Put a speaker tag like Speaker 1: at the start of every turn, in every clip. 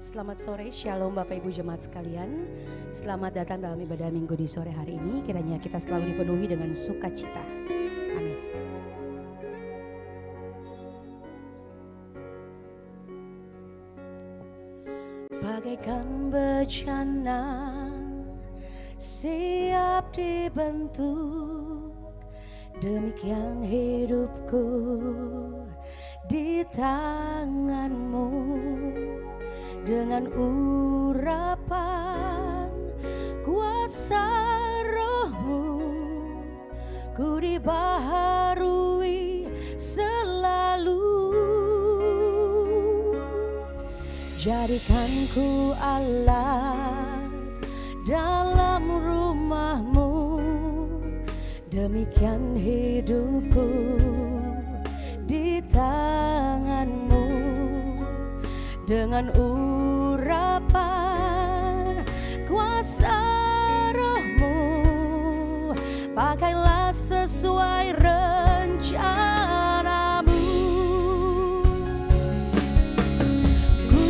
Speaker 1: Selamat sore, Shalom Bapak Ibu Jemaat sekalian. Selamat datang dalam ibadah minggu di sore hari ini. Kiranya kita selalu dipenuhi dengan sukacita. Amin. Bagaikan bencana siap dibentuk, demikian hidupku di tanganmu. Dengan urapan kuasa rohmu, ku dibaharui selalu. Jadikan ku alat dalam rumahmu, demikian hidupku di tanganmu. Dengan urapan kuasa rohmu, pakailah sesuai rencanamu. Ku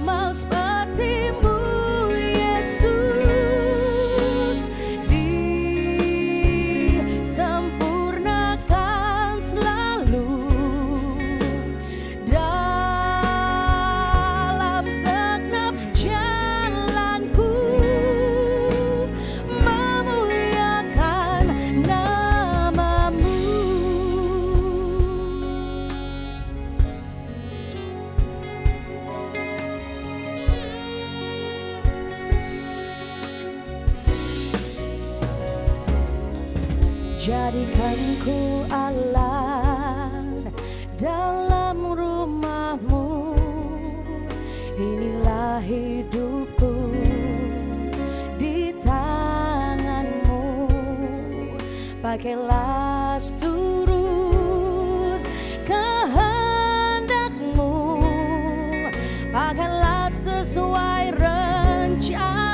Speaker 1: mau sepertimu Yesus, disempurnakan selalu. Jadikan ku alat dalam rumahmu, inilah hidupku di tanganmu. Pakailah seturut kehendakmu, pakailah sesuai rencanamu.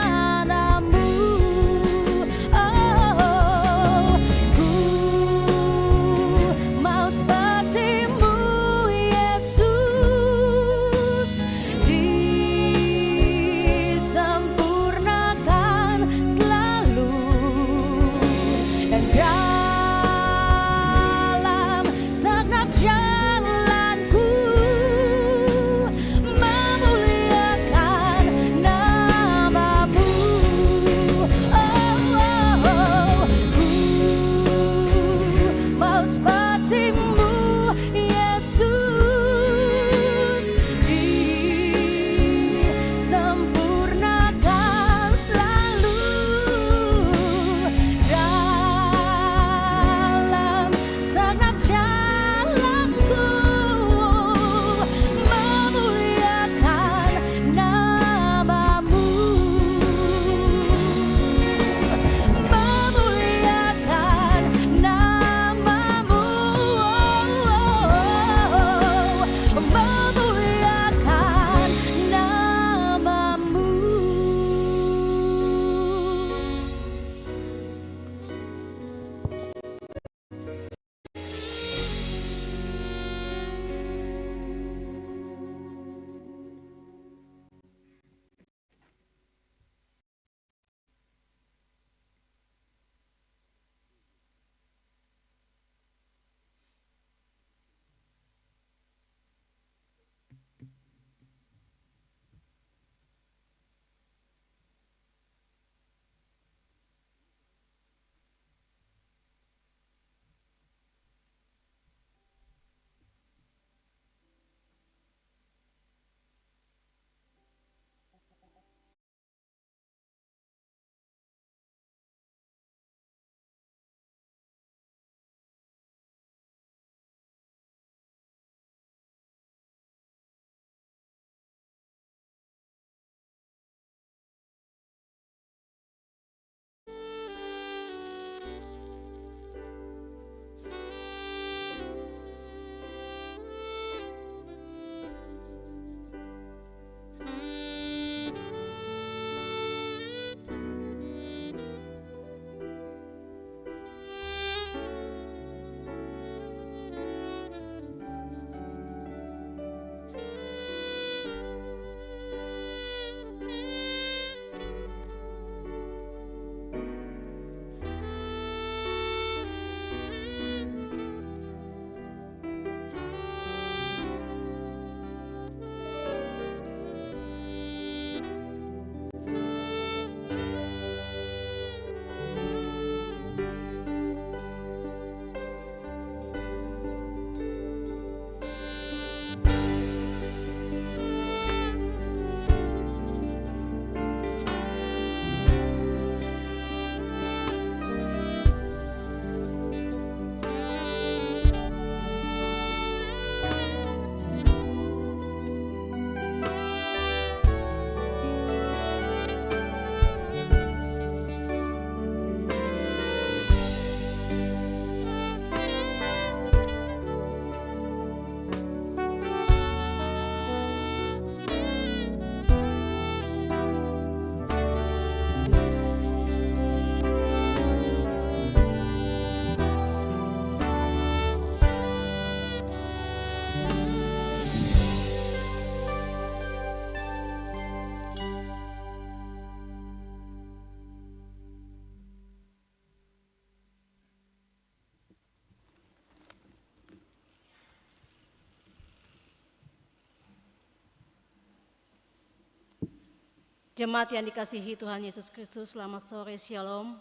Speaker 2: Jemaat yang dikasihi Tuhan Yesus Kristus, selamat sore, Shalom.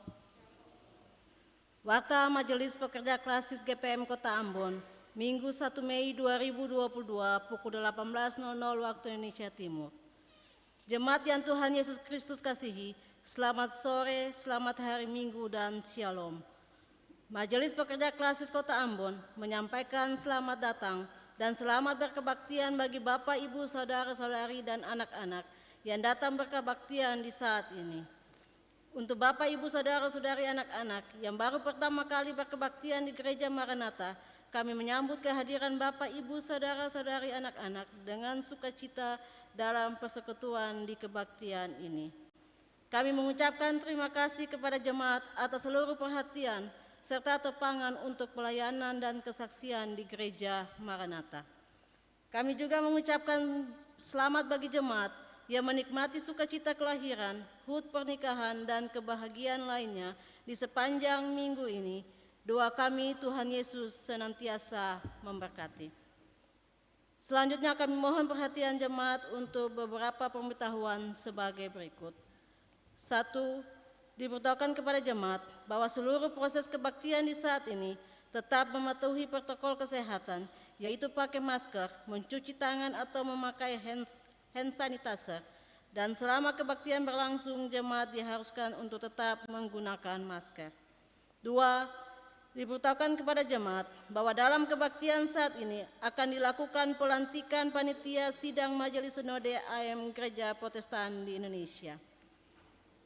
Speaker 2: Warta Majelis Pekerja Klasis GPM Kota Ambon, Minggu 1 Mei 2022 pukul 18.00 waktu Indonesia Timur. Jemaat yang Tuhan Yesus Kristus kasihi, selamat sore, selamat hari Minggu dan Shalom. Majelis Pekerja Klasis Kota Ambon menyampaikan selamat datang dan selamat berkebaktian bagi Bapak, Ibu, Saudara-saudari dan anak-anak yang datang berkebaktian di saat ini. Untuk Bapak, Ibu, Saudara-saudari, anak-anak yang baru pertama kali berkebaktian di Gereja Maranatha, kami menyambut kehadiran Bapak, Ibu, Saudara-saudari, anak-anak dengan sukacita dalam persekutuan di kebaktian ini. Kami mengucapkan terima kasih kepada jemaat atas seluruh perhatian serta topangan untuk pelayanan dan kesaksian di Gereja Maranatha. Kami juga mengucapkan selamat bagi jemaat yang menikmati sukacita kelahiran, hut pernikahan, dan kebahagiaan lainnya di sepanjang minggu ini. Doa kami Tuhan Yesus senantiasa memberkati. Selanjutnya kami mohon perhatian jemaat untuk beberapa pemberitahuan sebagai berikut. 1. Diberitahukan kepada jemaat bahwa seluruh proses kebaktian di saat ini tetap mematuhi protokol kesehatan, yaitu pakai masker, mencuci tangan atau memakai hand sanitizer, dan selama kebaktian berlangsung jemaat diharuskan untuk tetap menggunakan masker. 2. Diberitahukan kepada jemaat bahwa dalam kebaktian saat ini akan dilakukan pelantikan panitia sidang Majelis Sinode AM Gereja Protestan di Indonesia.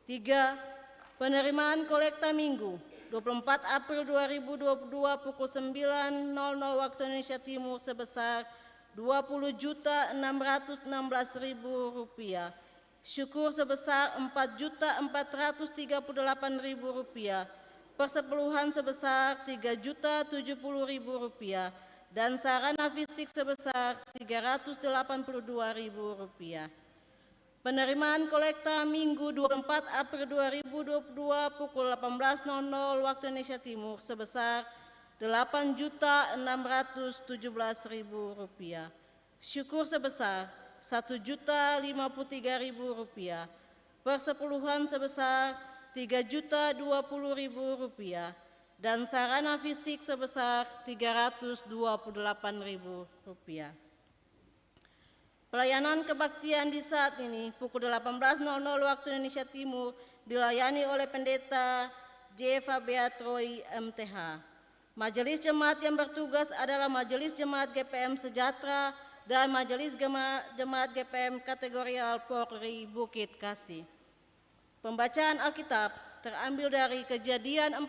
Speaker 2: 3. Penerimaan kolekta Minggu 24 April 2022 pukul 9.00 waktu Indonesia Timur sebesar Rp20.616.000, syukur sebesar Rp4.438.000, persepuluhan sebesar Rp3.070.000, dan sarana fisik sebesar Rp382.000. Penerimaan kolekta Minggu 24 April 2022 pukul 18.00 waktu Indonesia Timur sebesar Rp8.617.000, syukur sebesar Rp1.053.000, persepuluhan sebesar Rp3.020.000, dan sarana fisik sebesar Rp328.000. Pelayanan kebaktian di saat ini pukul 18.00 waktu Indonesia Timur dilayani oleh Pendeta J. Fabiatroy MTH. Majelis jemaat yang bertugas adalah Majelis Jemaat GPM Sejahtera dan Majelis Jemaat GPM Kategorial Polri Bukit Kasih. Pembacaan Alkitab terambil dari Kejadian 41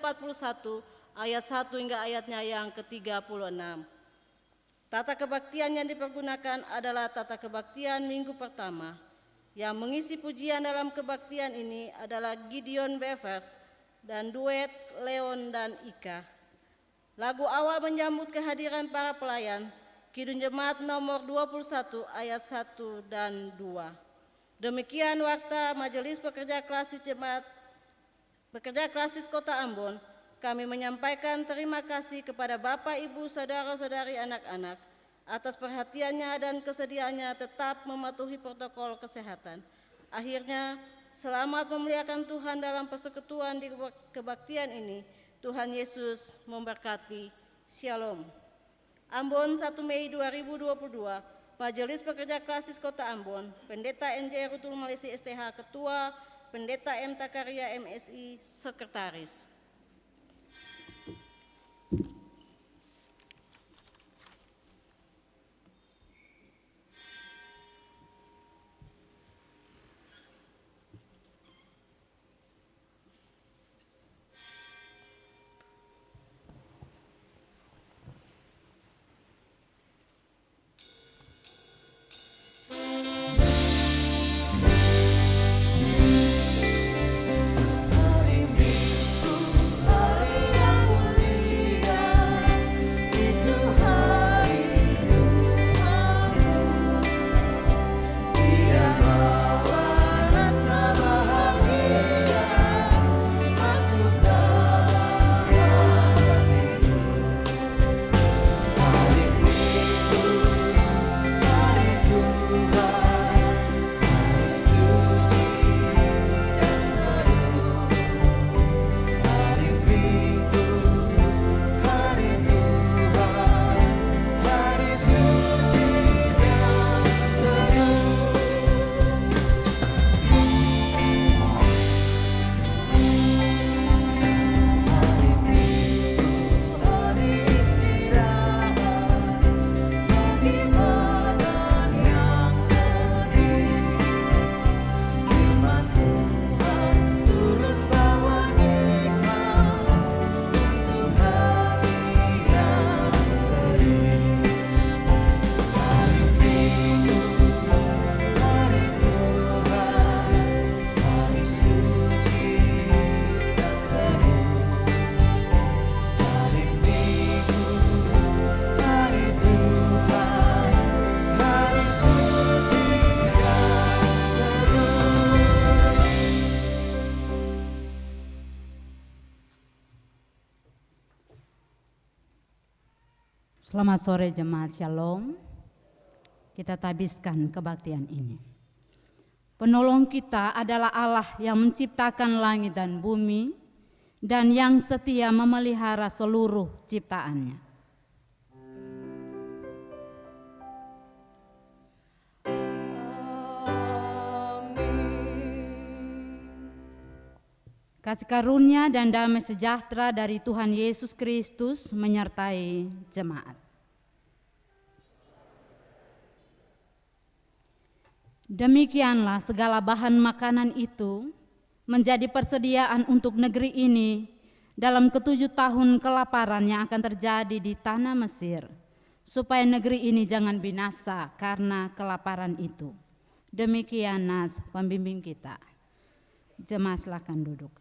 Speaker 2: ayat 1 hingga ayatnya yang ke-36. Tata kebaktian yang dipergunakan adalah tata kebaktian minggu pertama. Yang mengisi pujian dalam kebaktian ini adalah Gideon Bevers dan duet Leon dan Ika. Lagu awal menyambut kehadiran para pelayan, Kidung Jemaat nomor 21 ayat 1 dan 2. Demikian warta Majelis Pekerja Klasis Kota Ambon. Kami menyampaikan terima kasih kepada Bapak, Ibu, Saudara-saudari, anak-anak atas perhatiannya dan kesediaannya tetap mematuhi protokol kesehatan. Akhirnya, selamat memuliakan Tuhan dalam persekutuan di kebaktian ini. Tuhan Yesus memberkati. Shalom. Ambon 1 Mei 2022, Majelis Pekerja Klasis Kota Ambon, Pendeta NJ Rutul Malaysia STH Ketua, Pendeta M. Takaria MSI Sekretaris.
Speaker 3: Hari Minggu Selamat sore jemaat Shalom. Kita tabiskan kebaktian ini. Penolong kita adalah Allah yang menciptakan langit dan bumi dan yang setia memelihara seluruh ciptaannya. Kasih karunia dan damai sejahtera dari Tuhan Yesus Kristus menyertai jemaat. Demikianlah segala bahan makanan itu menjadi persediaan untuk negeri ini dalam ke-7 tahun kelaparan yang akan terjadi di tanah Mesir, supaya negeri ini jangan binasa karena kelaparan itu. Demikian nas pembimbing kita. Jemaat silakan duduk.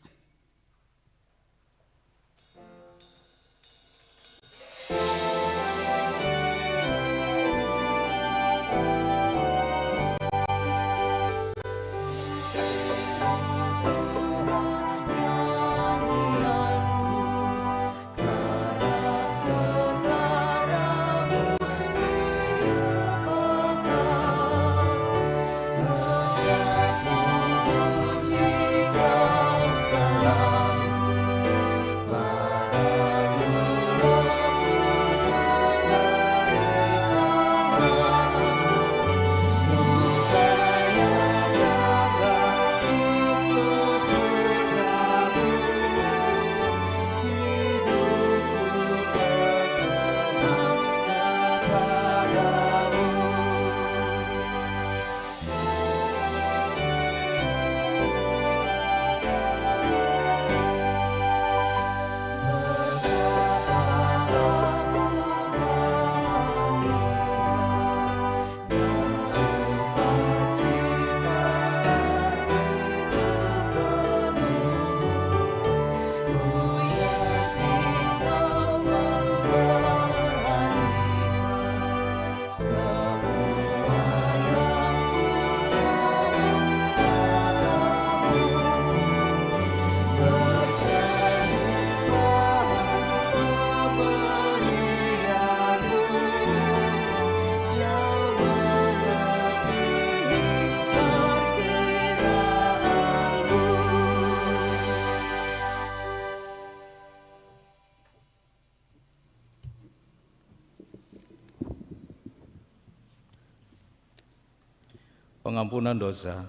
Speaker 4: Pengampunan dosa.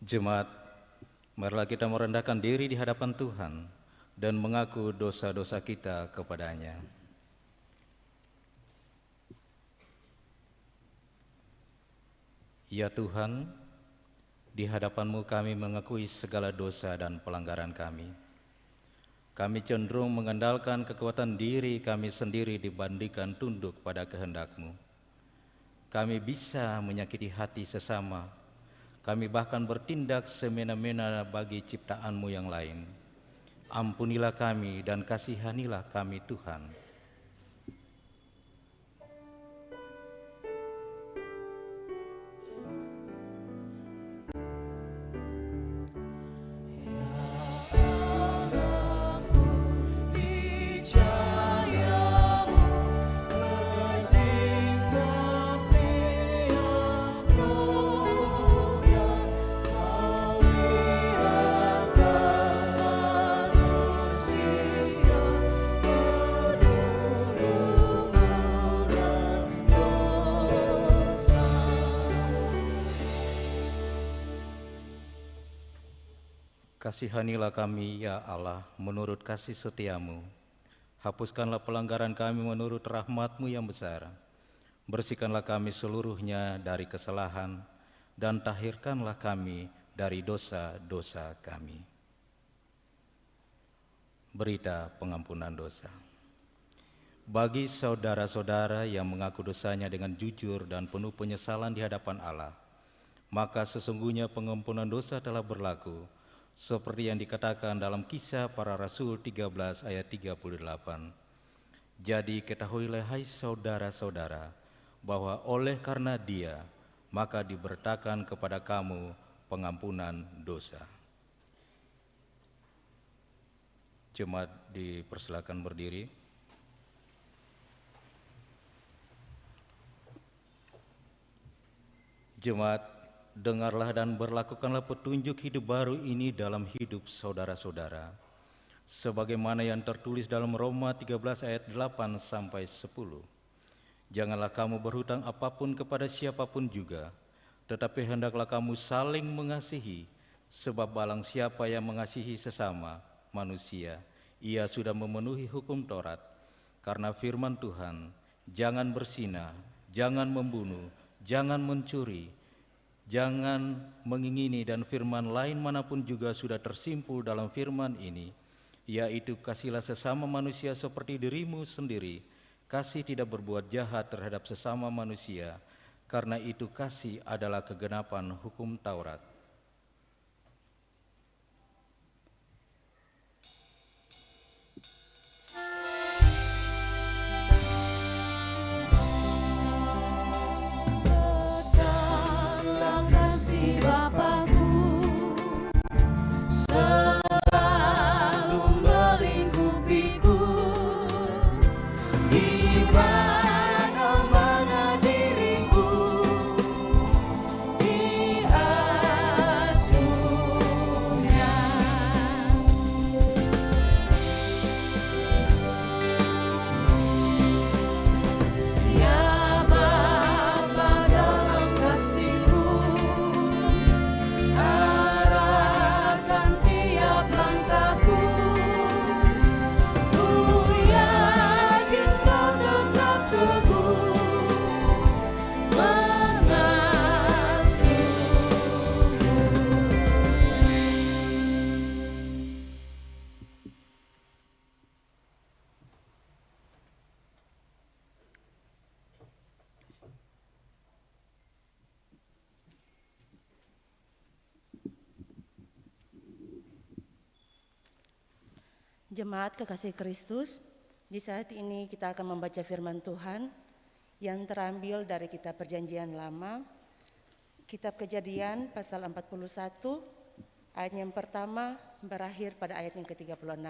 Speaker 4: Jemaat, marilah kita merendahkan diri di hadapan Tuhan dan mengaku dosa-dosa kita kepadanya. Ya Tuhan, di hadapan-Mu kami mengakui segala dosa dan pelanggaran kami. Kami cenderung mengandalkan kekuatan diri kami sendiri dibandingkan tunduk pada kehendak-Mu. Kami bisa menyakiti hati sesama. Kami bahkan bertindak semena-mena bagi ciptaan-Mu yang lain. Ampunilah kami dan kasihanilah kami Tuhan. Kasihanilah kami, ya Allah, menurut kasih setia-Mu. Hapuskanlah pelanggaran kami menurut rahmat-Mu yang besar. Bersihkanlah kami seluruhnya dari kesalahan, dan tahirkanlah kami dari dosa-dosa kami. Berita pengampunan dosa. Bagi saudara-saudara yang mengaku dosanya dengan jujur dan penuh penyesalan di hadapan Allah, maka sesungguhnya pengampunan dosa telah berlaku, seperti yang dikatakan dalam Kisah Para Rasul 13 ayat 38. Jadi ketahuilah hai saudara-saudara, bahwa oleh karena Dia, maka diberitakan kepada kamu pengampunan dosa. Jemaat dipersilakan berdiri. Jemaat, dengarlah dan berlakukanlah petunjuk hidup baru ini dalam hidup saudara-saudara, sebagaimana yang tertulis dalam Roma 13 ayat 8 sampai 10. Janganlah kamu berhutang apapun kepada siapapun juga, tetapi hendaklah kamu saling mengasihi, sebab barang siapa yang mengasihi sesama manusia, ia sudah memenuhi hukum Taurat. Karena firman Tuhan, jangan berzina, jangan membunuh, jangan mencuri, jangan mengingini, dan firman lain manapun juga sudah tersimpul dalam firman ini, yaitu kasihlah sesama manusia seperti dirimu sendiri. Kasih tidak berbuat jahat terhadap sesama manusia, karena itu kasih adalah kegenapan hukum Taurat.
Speaker 1: Jemaat kekasih Kristus, di saat ini kita akan membaca firman Tuhan yang terambil dari kitab Perjanjian Lama, kitab Kejadian pasal 41, ayat yang pertama berakhir pada ayat yang ke-36.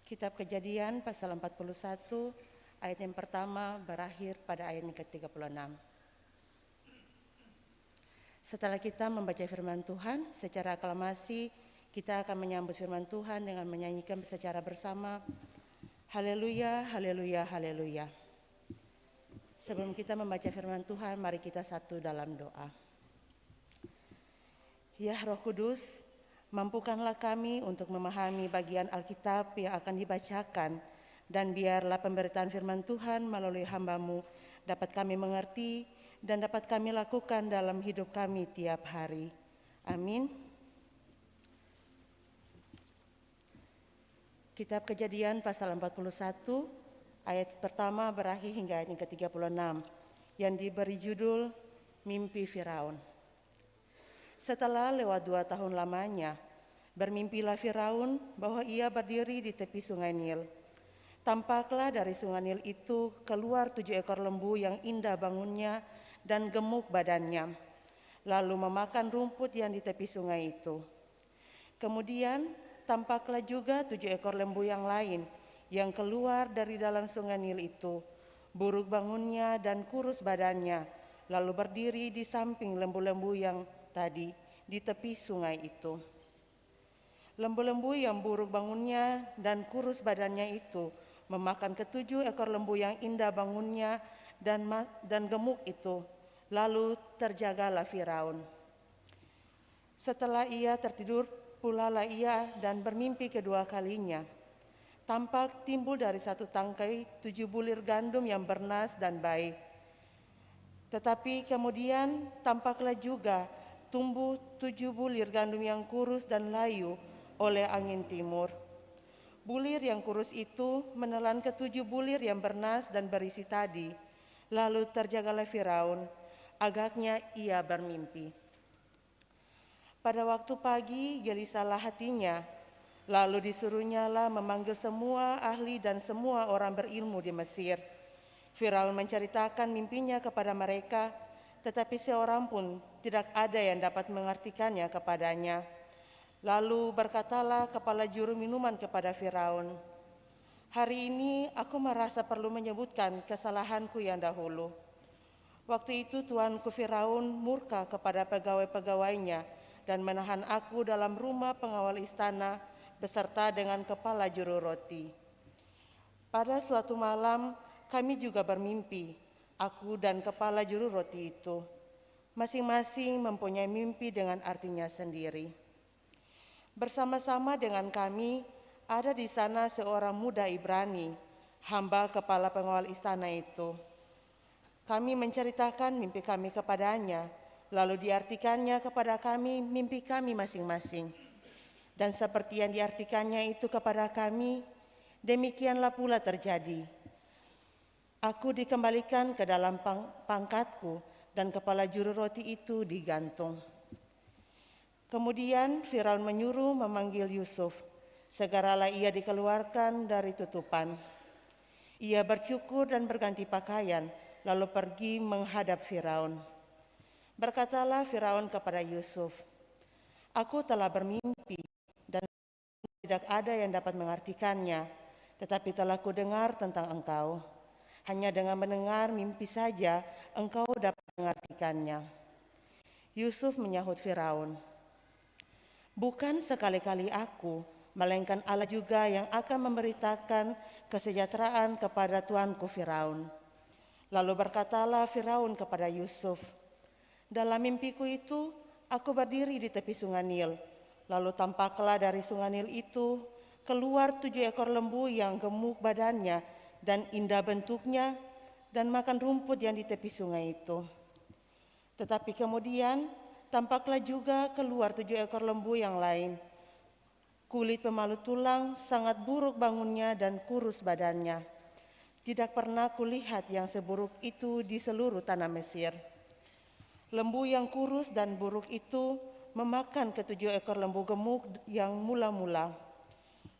Speaker 1: Kitab Kejadian pasal 41, ayat yang pertama berakhir pada ayat yang ke-36. Setelah kita membaca firman Tuhan, secara aklamasi kita akan menyambut firman Tuhan dengan menyanyikan secara bersama, Haleluya, Haleluya, Haleluya. Sebelum kita membaca firman Tuhan, mari kita satu dalam doa. Ya Roh Kudus, mampukanlah kami untuk memahami bagian Alkitab yang akan dibacakan, dan biarlah pemberitaan firman Tuhan melalui hamba-Mu dapat kami mengerti dan dapat kami lakukan dalam hidup kami tiap hari. Amin. Kitab Kejadian pasal 41, ayat pertama berakhir hingga ayat yang ke-36, yang diberi judul Mimpi Firaun. Setelah lewat 2 tahun lamanya, bermimpilah Firaun bahwa ia berdiri di tepi sungai Nil. Tampaklah dari sungai Nil itu keluar 7 ekor lembu yang indah bangunnya dan gemuk badannya, lalu memakan rumput yang di tepi sungai itu. Kemudian tampaklah juga 7 ekor lembu yang lain yang keluar dari dalam sungai Nil itu, buruk bangunnya dan kurus badannya, lalu berdiri di samping lembu-lembu yang tadi di tepi sungai itu. Lembu-lembu yang buruk bangunnya dan kurus badannya itu memakan ke-7 ekor lembu yang indah bangunnya dan gemuk itu, lalu terjagalah Firaun. Setelah ia tertidur, pulalah ia dan bermimpi kedua kalinya. Tampak timbul dari satu tangkai 7 bulir gandum yang bernas dan baik. Tetapi kemudian tampaklah juga tumbuh 7 bulir gandum yang kurus dan layu oleh angin timur. Bulir yang kurus itu menelan ke-7 bulir yang bernas dan berisi tadi. Lalu terjagalah Firaun, agaknya ia bermimpi. Pada waktu pagi gelisahlah hatinya, lalu disuruhnyalah memanggil semua ahli dan semua orang berilmu di Mesir. Firaun menceritakan mimpinya kepada mereka, tetapi seorang pun tidak ada yang dapat mengartikannya kepadanya. Lalu berkatalah kepala juru minuman kepada Firaun, Hari ini aku merasa perlu menyebutkan kesalahanku yang dahulu. Waktu itu tuanku Firaun murka kepada pegawai-pegawainya dan menahan aku dalam rumah pengawal istana beserta dengan kepala juru roti. Pada suatu malam kami juga bermimpi, aku dan kepala juru roti itu. Masing-masing mempunyai mimpi dengan artinya sendiri. Bersama-sama dengan kami ada di sana seorang muda Ibrani, hamba kepala pengawal istana itu. Kami menceritakan mimpi kami kepadanya, lalu diartikannya kepada kami mimpi kami masing-masing. Dan seperti yang diartikannya itu kepada kami, demikianlah pula terjadi. Aku dikembalikan ke dalam pangkatku dan kepala juru roti itu digantung. Kemudian Firaun menyuruh memanggil Yusuf. Segeralah ia dikeluarkan dari tutupan. Ia bersyukur dan berganti pakaian, lalu pergi menghadap Firaun. Berkatalah Firaun kepada Yusuf, "Aku telah bermimpi dan tidak ada yang dapat mengartikannya, tetapi telah kudengar tentang engkau. Hanya dengan mendengar mimpi saja engkau dapat mengartikannya." Yusuf menyahut Firaun, "Bukan sekali-kali aku, melainkan Allah juga yang akan memberitakan kesejahteraan kepada tuanku Firaun." Lalu berkatalah Firaun kepada Yusuf, "Dalam mimpiku itu aku berdiri di tepi sungai Nil, lalu tampaklah dari sungai Nil itu keluar 7 ekor lembu yang gemuk badannya dan indah bentuknya dan makan rumput yang di tepi sungai itu. Tetapi kemudian tampaklah juga keluar 7 ekor lembu yang lain. Kulit pemalu tulang, sangat buruk bangunnya dan kurus badannya. Tidak pernah kulihat yang seburuk itu di seluruh tanah Mesir. Lembu yang kurus dan buruk itu memakan ke-7 ekor lembu gemuk yang mula-mula.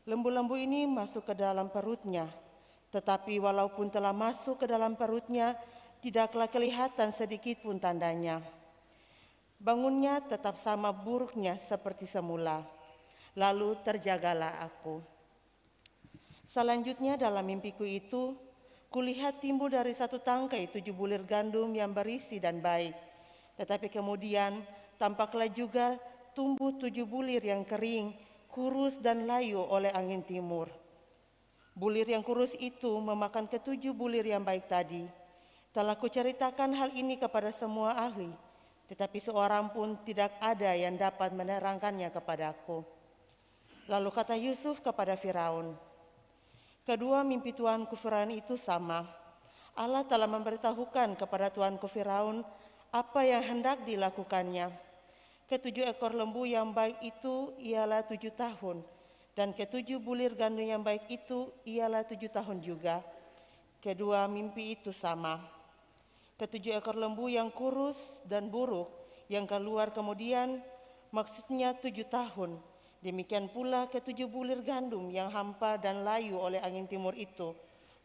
Speaker 1: Lembu-lembu ini masuk ke dalam perutnya, tetapi walaupun telah masuk ke dalam perutnya, tidaklah kelihatan sedikit pun tandanya. Bangunnya tetap sama buruknya seperti semula. Lalu terjagalah aku. Selanjutnya dalam mimpiku itu, kulihat timbul dari satu tangkai 7 bulir gandum yang berisi dan baik. Tetapi kemudian tampaklah juga tumbuh 7 bulir yang kering, kurus dan layu oleh angin timur. Bulir yang kurus itu memakan ke-7 bulir yang baik tadi. Telah kuceritakan hal ini kepada semua ahli, tetapi seorang pun tidak ada yang dapat menerangkannya kepadaku." Lalu kata Yusuf kepada Firaun, "Kedua mimpi tuanku Firaun itu sama. Allah telah memberitahukan kepada tuanku Firaun apa yang hendak dilakukannya. Ke-7 ekor lembu yang baik itu ialah 7 tahun, dan ke-7 bulir gandum yang baik itu ialah 7 tahun juga. Kedua mimpi itu sama. Ke-7 ekor lembu yang kurus dan buruk yang keluar kemudian maksudnya 7 tahun. Demikian pula ke-7 bulir gandum yang hampa dan layu oleh angin timur itu,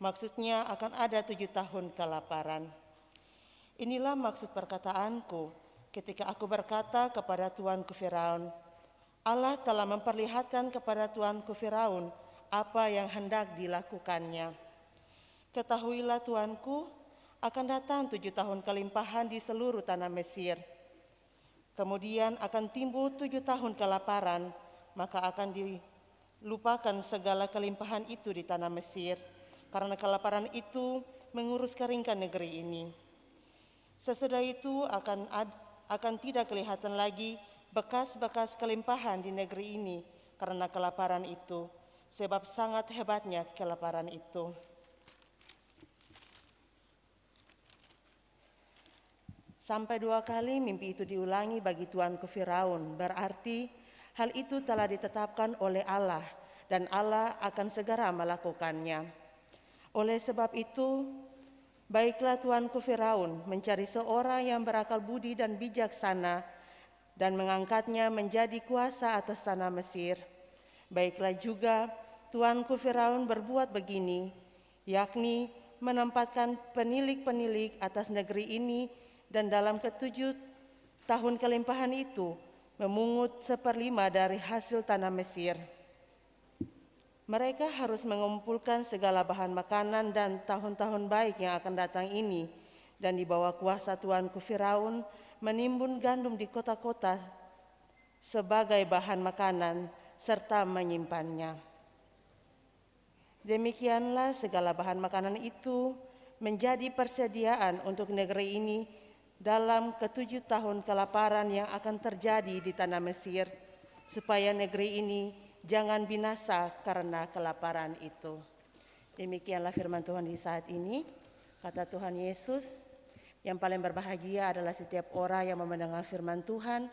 Speaker 1: maksudnya akan ada 7 tahun kelaparan. Inilah maksud perkataanku ketika aku berkata kepada tuanku Firaun, Allah telah memperlihatkan kepada tuanku Firaun apa yang hendak dilakukannya. Ketahuilah tuanku, akan datang 7 tahun kelimpahan di seluruh tanah Mesir. Kemudian akan timbul 7 tahun kelaparan, maka akan dilupakan segala kelimpahan itu di tanah Mesir, karena kelaparan itu mengurus keringkan negeri ini. Sesudah itu akan tidak kelihatan lagi bekas-bekas kelimpahan di negeri ini karena kelaparan itu, sebab sangat hebatnya kelaparan itu." Sampai 2 kali mimpi itu diulangi bagi tuanku Firaun, berarti hal itu telah ditetapkan oleh Allah dan Allah akan segera melakukannya. Oleh sebab itu, baiklah tuanku Firaun mencari seorang yang berakal budi dan bijaksana dan mengangkatnya menjadi kuasa atas tanah Mesir. Baiklah juga tuanku Firaun berbuat begini, yakni menempatkan penilik-penilik atas negeri ini, dan dalam ke-7 tahun kelimpahan itu memungut 1/5 dari hasil tanah Mesir. Mereka harus mengumpulkan segala bahan makanan dan tahun-tahun baik yang akan datang ini, dan di bawah kuasa tuanku Firaun menimbun gandum di kota-kota sebagai bahan makanan serta menyimpannya. Demikianlah segala bahan makanan itu menjadi persediaan untuk negeri ini dalam ke-7 tahun kelaparan yang akan terjadi di tanah Mesir, supaya negeri ini jangan binasa karena kelaparan itu. Demikianlah firman Tuhan di saat ini. Kata Tuhan Yesus, yang paling berbahagia adalah setiap orang yang mendengar firman Tuhan,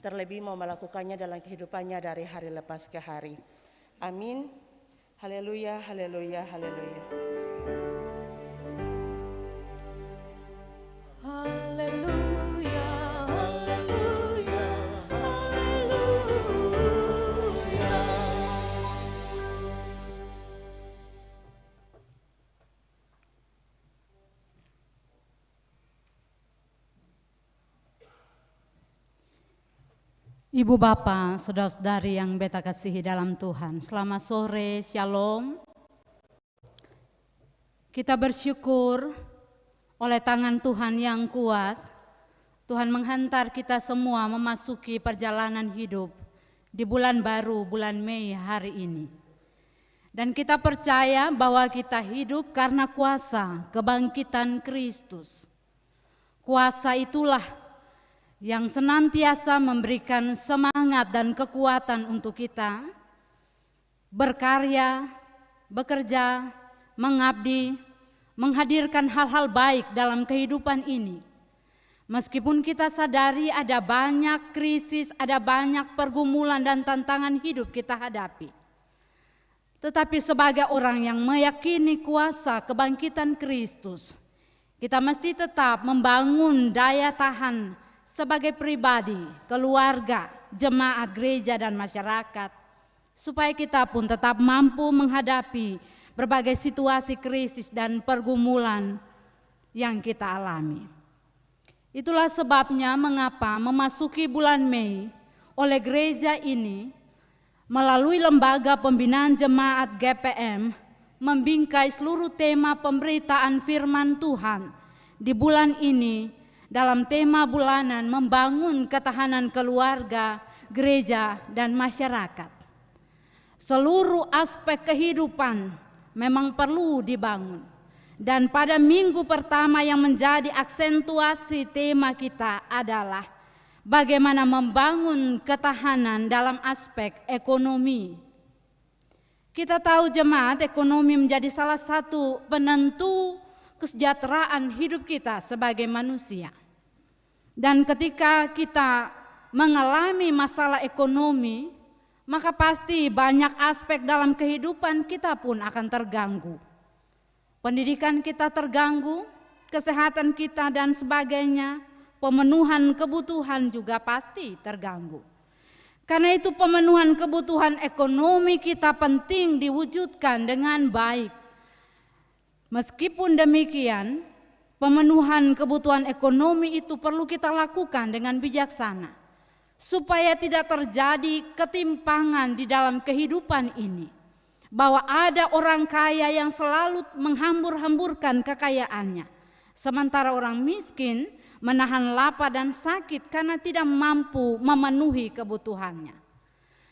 Speaker 1: terlebih mau melakukannya dalam kehidupannya dari hari lepas ke hari. Amin. Haleluya, haleluya, haleluya.
Speaker 5: Haleluya, haleluya, haleluya.
Speaker 3: Ibu Bapa, saudara-saudari yang beta kasihi dalam Tuhan, selamat sore, shalom. Kita bersyukur oleh tangan Tuhan yang kuat, Tuhan menghantar kita semua memasuki perjalanan hidup di bulan baru, bulan Mei hari ini. Dan kita percaya bahwa kita hidup karena kuasa kebangkitan Kristus. Kuasa itulah yang senantiasa memberikan semangat dan kekuatan untuk kita berkarya, bekerja, mengabdi, menghadirkan hal-hal baik dalam kehidupan ini. Meskipun kita sadari ada banyak krisis, ada banyak pergumulan dan tantangan hidup kita hadapi. Tetapi sebagai orang yang meyakini kuasa kebangkitan Kristus, kita mesti tetap membangun daya tahan sebagai pribadi, keluarga, jemaat gereja dan masyarakat, supaya kita pun tetap mampu menghadapi berbagai situasi krisis dan pergumulan yang kita alami. Itulah sebabnya mengapa memasuki bulan Mei oleh gereja ini melalui lembaga pembinaan jemaat GPM membingkai seluruh tema pemberitaan firman Tuhan di bulan ini dalam tema bulanan membangun ketahanan keluarga, gereja, dan masyarakat. Seluruh aspek kehidupan memang perlu dibangun. Dan pada minggu pertama yang menjadi aksentuasi tema kita adalah bagaimana membangun ketahanan dalam aspek ekonomi. Kita tahu jemaat, ekonomi menjadi salah satu penentu kesejahteraan hidup kita sebagai manusia. Dan ketika kita mengalami masalah ekonomi, maka pasti banyak aspek dalam kehidupan kita pun akan terganggu. Pendidikan kita terganggu, kesehatan kita dan sebagainya, pemenuhan kebutuhan juga pasti terganggu. Karena itu pemenuhan kebutuhan ekonomi kita penting diwujudkan dengan baik. Meskipun demikian, pemenuhan kebutuhan ekonomi itu perlu kita lakukan dengan bijaksana, supaya tidak terjadi ketimpangan di dalam kehidupan ini. Bahwa ada orang kaya yang selalu menghambur-hamburkan kekayaannya, sementara orang miskin menahan lapar dan sakit karena tidak mampu memenuhi kebutuhannya.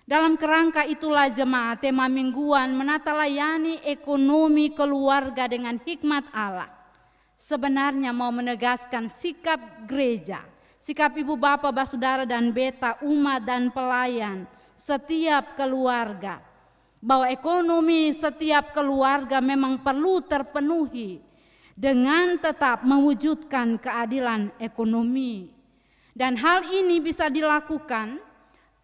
Speaker 3: Dalam kerangka itulah jemaat tema mingguan menata layani ekonomi keluarga dengan hikmat Allah. Sebenarnya mau menegaskan sikap gereja, sikap ibu bapak, saudara dan beta, umat dan pelayan, setiap keluarga. Bahwa ekonomi setiap keluarga memang perlu terpenuhi dengan tetap mewujudkan keadilan ekonomi. Dan hal ini bisa dilakukan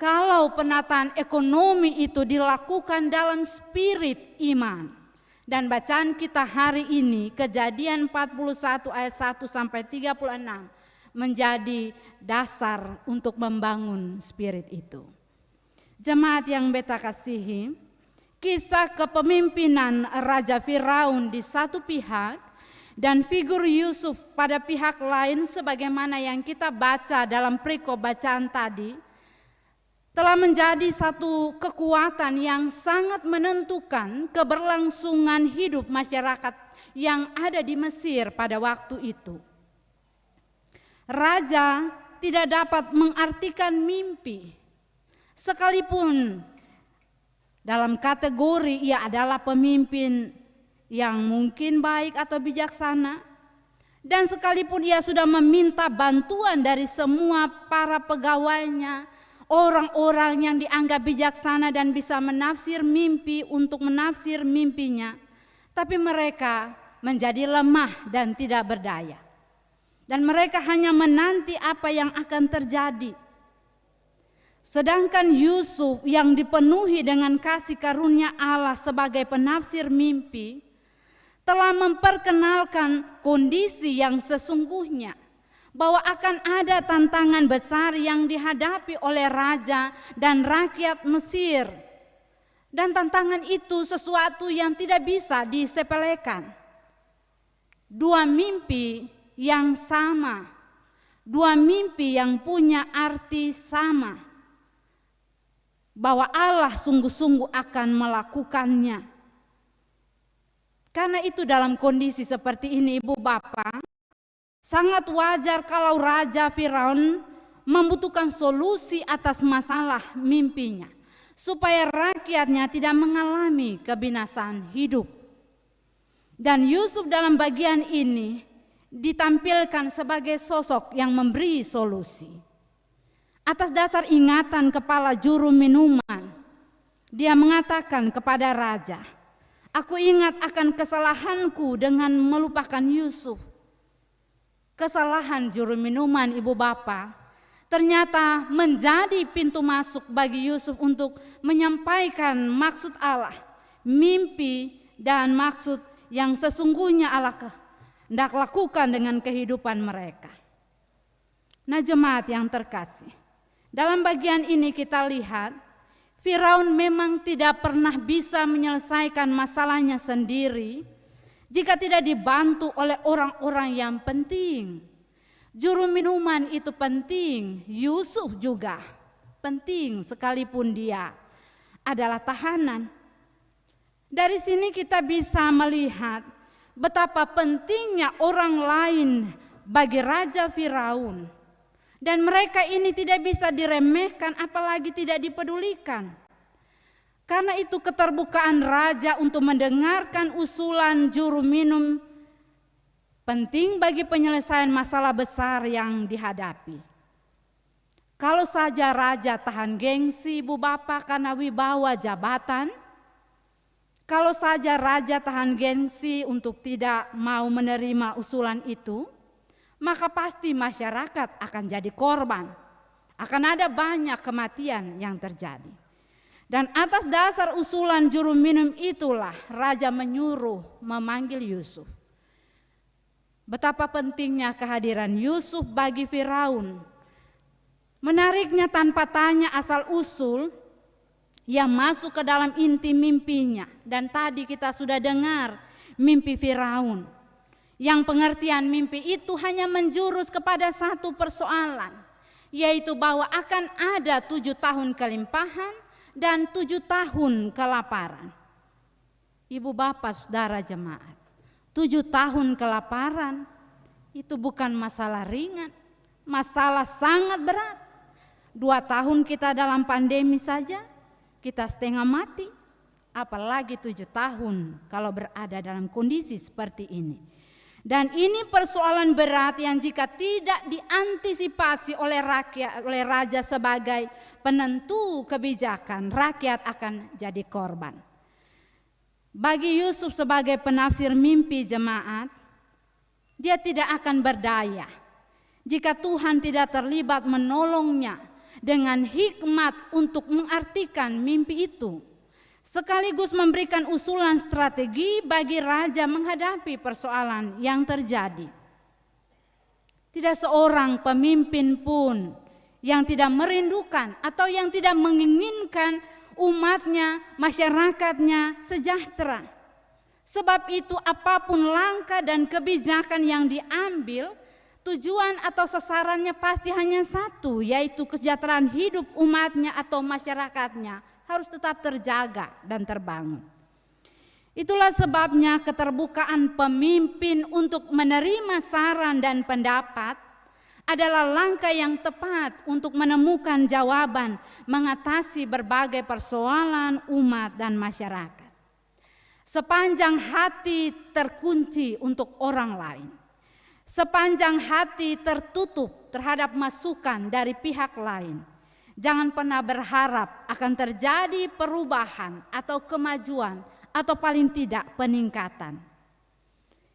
Speaker 3: kalau penataan ekonomi itu dilakukan dalam spirit iman. Dan bacaan kita hari ini Kejadian 41 ayat 1 sampai 36 menjadi dasar untuk membangun spirit itu. Jemaat yang beta kasihi, kisah kepemimpinan Raja Firaun di satu pihak dan figur Yusuf pada pihak lain sebagaimana yang kita baca dalam perikop bacaan tadi, telah menjadi satu kekuatan yang sangat menentukan keberlangsungan hidup masyarakat yang ada di Mesir pada waktu itu. Raja tidak dapat mengartikan mimpi, sekalipun dalam kategori ia adalah pemimpin yang mungkin baik atau bijaksana, dan sekalipun ia sudah meminta bantuan dari semua para pegawainya, orang-orang yang dianggap bijaksana dan bisa menafsir mimpi untuk menafsir mimpinya, tapi mereka menjadi lemah dan tidak berdaya. Dan mereka hanya menanti apa yang akan terjadi. Sedangkan Yusuf yang dipenuhi dengan kasih karunia Allah sebagai penafsir mimpi telah memperkenalkan kondisi yang sesungguhnya, bahwa akan ada tantangan besar yang dihadapi oleh raja dan rakyat Mesir. Dan tantangan itu sesuatu yang tidak bisa disepelekan. Dua mimpi yang sama, dua mimpi yang punya arti sama, bahwa Allah sungguh-sungguh akan melakukannya. Karena itu dalam kondisi seperti ini, Ibu Bapak, sangat wajar kalau Raja Firaun membutuhkan solusi atas masalah mimpinya, supaya rakyatnya tidak mengalami kebinasaan hidup. Dan Yusuf dalam bagian ini ditampilkan sebagai sosok yang memberi solusi. Atas dasar ingatan kepala juru minuman, dia mengatakan kepada raja, "Aku ingat akan kesalahanku dengan melupakan Yusuf." Kesalahan juru minuman, Ibu Bapak, ternyata menjadi pintu masuk bagi Yusuf untuk menyampaikan maksud Allah, mimpi dan maksud yang sesungguhnya Allah hendak lakukan dengan kehidupan mereka. Nah, jemaat yang terkasih, dalam bagian ini kita lihat Firaun memang tidak pernah bisa menyelesaikan masalahnya sendiri jika tidak dibantu oleh orang-orang yang penting. Juru minuman itu penting, Yusuf juga penting sekalipun dia adalah tahanan. Dari sini kita bisa melihat betapa pentingnya orang lain bagi Raja Firaun. Dan mereka ini tidak bisa diremehkan, apalagi tidak dipedulikan. Karena itu keterbukaan raja untuk mendengarkan usulan juru minum penting bagi penyelesaian masalah besar yang dihadapi. Kalau saja raja tahan gengsi, Ibu Bapak, karena wibawa jabatan, kalau saja raja tahan gengsi untuk tidak mau menerima usulan itu, maka pasti masyarakat akan jadi korban. Akan ada banyak kematian yang terjadi. Dan atas dasar usulan juru minum itulah raja menyuruh memanggil Yusuf. Betapa pentingnya kehadiran Yusuf bagi Firaun. Menariknya tanpa tanya asal usul, ia masuk ke dalam inti mimpinya. Dan tadi kita sudah dengar mimpi Firaun, yang pengertian mimpi itu hanya menjurus kepada satu persoalan, yaitu bahwa akan ada 7 tahun kelimpahan dan 7 tahun kelaparan. Ibu Bapak, saudara jemaat, 7 tahun kelaparan itu bukan masalah ringan, masalah sangat berat. 2 tahun kita dalam pandemi saja kita setengah mati, apalagi 7 tahun kalau berada dalam kondisi seperti ini. Dan ini persoalan berat yang jika tidak diantisipasi oleh rakyat, oleh raja sebagai penentu kebijakan, rakyat akan jadi korban. Bagi Yusuf sebagai penafsir mimpi jemaat, dia tidak akan berdaya jika Tuhan tidak terlibat menolongnya dengan hikmat untuk mengartikan mimpi itu, sekaligus memberikan usulan strategi bagi raja menghadapi persoalan yang terjadi. Tidak seorang pemimpin pun yang tidak merindukan atau yang tidak menginginkan umatnya, masyarakatnya sejahtera. Sebab itu apapun langkah dan kebijakan yang diambil Tujuan atau sasarannya pasti hanya satu, yaitu kesejahteraan hidup umatnya atau masyarakatnya harus tetap terjaga dan terbangun. Itulah sebabnya keterbukaan pemimpin untuk menerima saran dan pendapat adalah langkah yang tepat untuk menemukan jawaban mengatasi berbagai persoalan umat dan masyarakat. Sepanjang hati terkunci untuk orang lain, sepanjang hati tertutup terhadap masukan dari pihak lain, jangan pernah berharap akan terjadi perubahan atau kemajuan atau paling tidak peningkatan.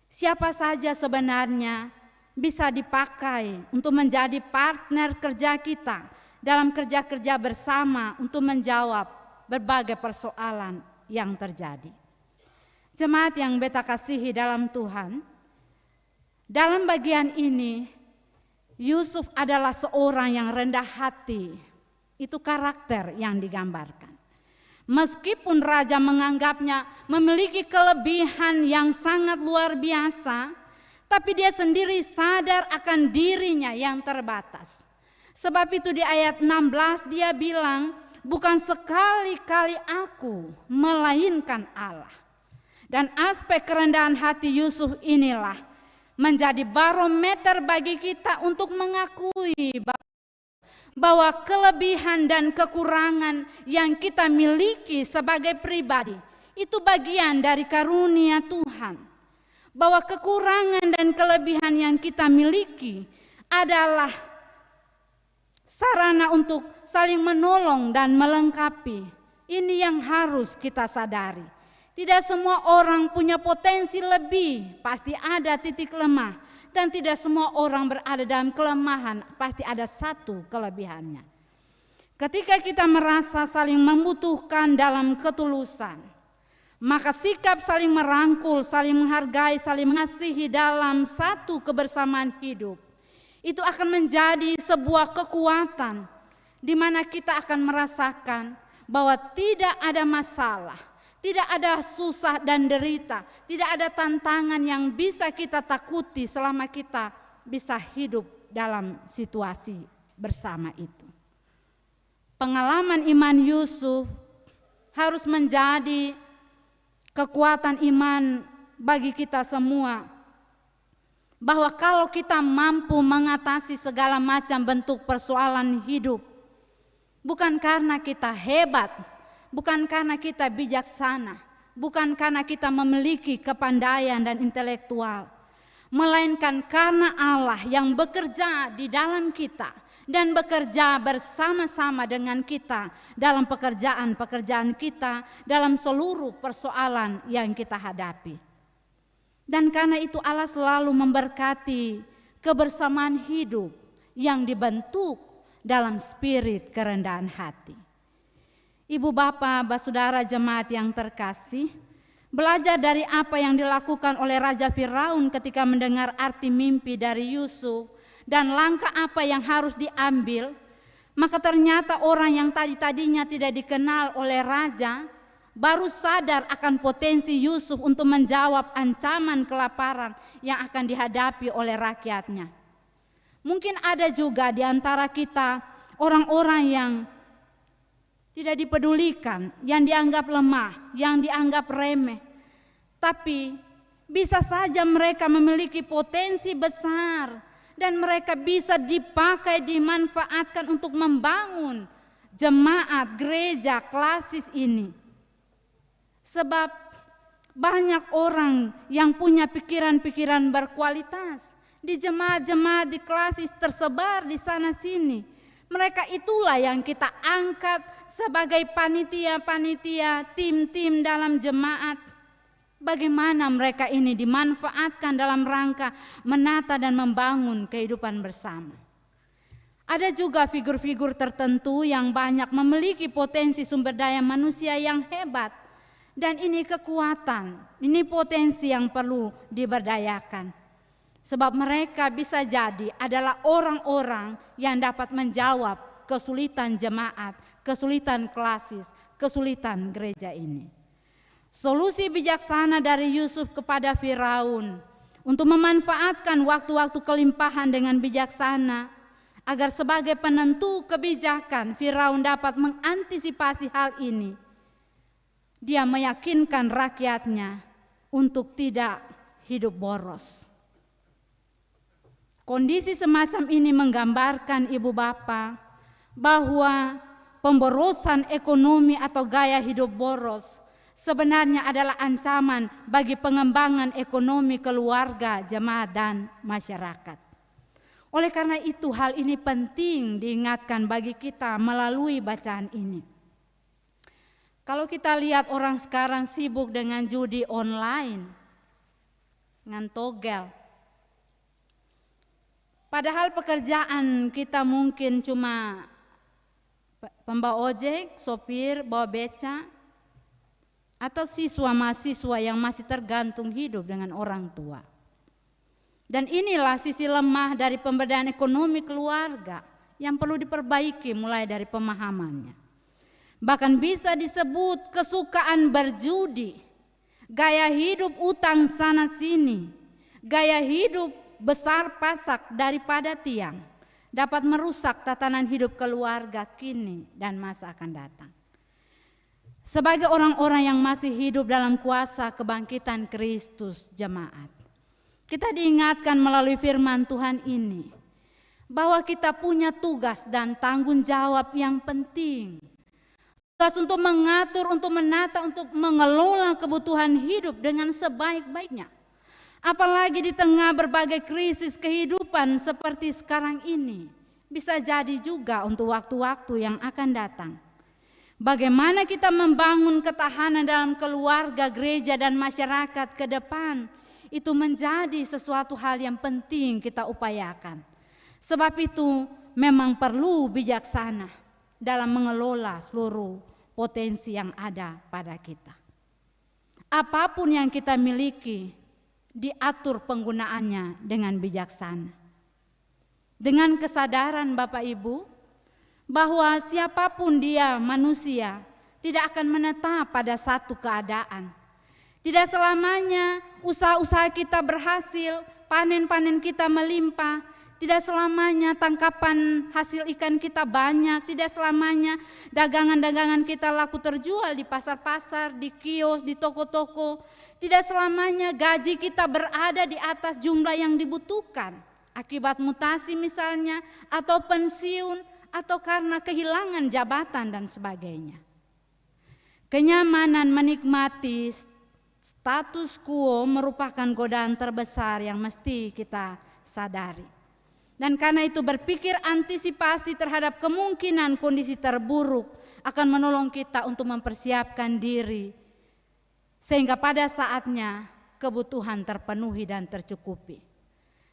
Speaker 3: Siapa saja sebenarnya bisa dipakai untuk menjadi partner kerja kita dalam kerja-kerja bersama untuk menjawab berbagai persoalan yang terjadi. Jemaat yang beta kasihi dalam Tuhan, dalam bagian ini Yusuf adalah seorang yang rendah hati. Itu karakter yang digambarkan. Meskipun raja menganggapnya memiliki kelebihan yang sangat luar biasa, tapi dia sendiri sadar akan dirinya yang terbatas. Sebab itu di ayat 16 dia bilang, bukan sekali-kali aku, melainkan Allah. Dan aspek kerendahan hati Yusuf inilah menjadi barometer bagi kita untuk mengakui bahwa kelebihan dan kekurangan yang kita miliki sebagai pribadi itu bagian dari karunia Tuhan. Bahwa kekurangan dan kelebihan yang kita miliki adalah sarana untuk saling menolong dan melengkapi. Ini yang harus kita sadari. Tidak semua orang punya potensi lebih, pasti ada titik lemah. Dan tidak semua orang berada dalam kelemahan, pasti ada satu kelebihannya. Ketika kita merasa saling membutuhkan dalam ketulusan, maka sikap saling merangkul, saling menghargai, saling mengasihi dalam satu kebersamaan hidup, itu akan menjadi sebuah kekuatan di mana kita akan merasakan bahwa tidak ada masalah, tidak ada susah dan derita, tidak ada tantangan yang bisa kita takuti selama kita bisa hidup dalam situasi bersama itu. Pengalaman iman Yusuf harus menjadi kekuatan iman bagi kita semua. Bahwa kalau kita mampu mengatasi segala macam bentuk persoalan hidup, bukan karena kita hebat, bukan karena kita bijaksana, bukan karena kita memiliki kepandaian dan intelektual, melainkan karena Allah yang bekerja di dalam kita dan bekerja bersama-sama dengan kita dalam pekerjaan-pekerjaan kita, dalam seluruh persoalan yang kita hadapi. Dan karena itu Allah selalu memberkati kebersamaan hidup yang dibentuk dalam spirit kerendahan hati. Ibu bapak, saudara jemaat yang terkasih, belajar dari apa yang dilakukan oleh Raja Firaun ketika mendengar arti mimpi dari Yusuf dan langkah apa yang harus diambil, maka ternyata orang yang tadinya tidak dikenal oleh raja baru sadar akan potensi Yusuf untuk menjawab ancaman kelaparan yang akan dihadapi oleh rakyatnya. Mungkin ada juga di antara kita orang-orang yang tidak dipedulikan, yang dianggap lemah, yang dianggap remeh. Tapi bisa saja mereka memiliki potensi besar dan mereka bisa dipakai, dimanfaatkan untuk membangun jemaat gereja klasis ini. Sebab banyak orang yang punya pikiran-pikiran berkualitas di jemaat-jemaat di klasis tersebar di sana sini. Mereka itulah yang kita angkat sebagai panitia-panitia, tim-tim dalam jemaat. Bagaimana mereka ini dimanfaatkan dalam rangka menata dan membangun kehidupan bersama. Ada juga figur-figur tertentu yang banyak memiliki potensi sumber daya manusia yang hebat. Dan ini kekuatan, ini potensi yang perlu diberdayakan. Sebab mereka bisa jadi adalah orang-orang yang dapat menjawab kesulitan jemaat, kesulitan klasis, kesulitan gereja ini. Solusi bijaksana dari Yusuf kepada Firaun untuk memanfaatkan waktu-waktu kelimpahan dengan bijaksana, agar sebagai penentu kebijakan Firaun dapat mengantisipasi hal ini. Dia meyakinkan rakyatnya untuk tidak hidup boros. Kondisi semacam ini menggambarkan ibu bapa bahwa pemborosan ekonomi atau gaya hidup boros sebenarnya adalah ancaman bagi pengembangan ekonomi keluarga, jemaat, dan masyarakat. Oleh karena itu hal ini penting diingatkan bagi kita melalui bacaan ini. Kalau kita lihat orang sekarang sibuk dengan judi online, dengan togel. Padahal pekerjaan kita mungkin cuma pembawa ojek, sopir, bawa beca, atau siswa-mahasiswa yang masih tergantung hidup dengan orang tua. Dan inilah sisi lemah dari pemberdayaan ekonomi keluarga yang perlu diperbaiki mulai dari pemahamannya. Bahkan bisa disebut kesukaan berjudi, gaya hidup utang sana sini, gaya hidup besar pasak daripada tiang, dapat merusak tatanan hidup keluarga kini dan masa akan datang. Sebagai orang-orang yang masih hidup dalam kuasa kebangkitan Kristus, jemaat, kita diingatkan melalui firman Tuhan ini bahwa kita punya tugas dan tanggung jawab yang penting. Tugas untuk mengatur, untuk menata, untuk mengelola kebutuhan hidup dengan sebaik-baiknya. Apalagi di tengah berbagai krisis kehidupan seperti sekarang ini, bisa jadi juga untuk waktu-waktu yang akan datang. Bagaimana kita membangun ketahanan dalam keluarga, gereja, dan masyarakat ke depan, itu menjadi sesuatu hal yang penting kita upayakan. Sebab itu memang perlu bijaksana dalam mengelola seluruh potensi yang ada pada kita. Apapun yang kita miliki, diatur penggunaannya dengan bijaksana. Dengan kesadaran Bapak Ibu, bahwa siapapun dia manusia tidak akan menetap pada satu keadaan. Tidak selamanya usaha-usaha kita berhasil, panen-panen kita melimpah. Tidak selamanya tangkapan hasil ikan kita banyak. Tidak selamanya dagangan-dagangan kita laku terjual di pasar-pasar, di kios, di toko-toko. Tidak selamanya gaji kita berada di atas jumlah yang dibutuhkan. Akibat mutasi misalnya, atau pensiun, atau karena kehilangan jabatan dan sebagainya. Kenyamanan menikmati status quo merupakan godaan terbesar yang mesti kita sadari. Dan karena itu berpikir antisipasi terhadap kemungkinan kondisi terburuk akan menolong kita untuk mempersiapkan diri. Sehingga pada saatnya kebutuhan terpenuhi dan tercukupi.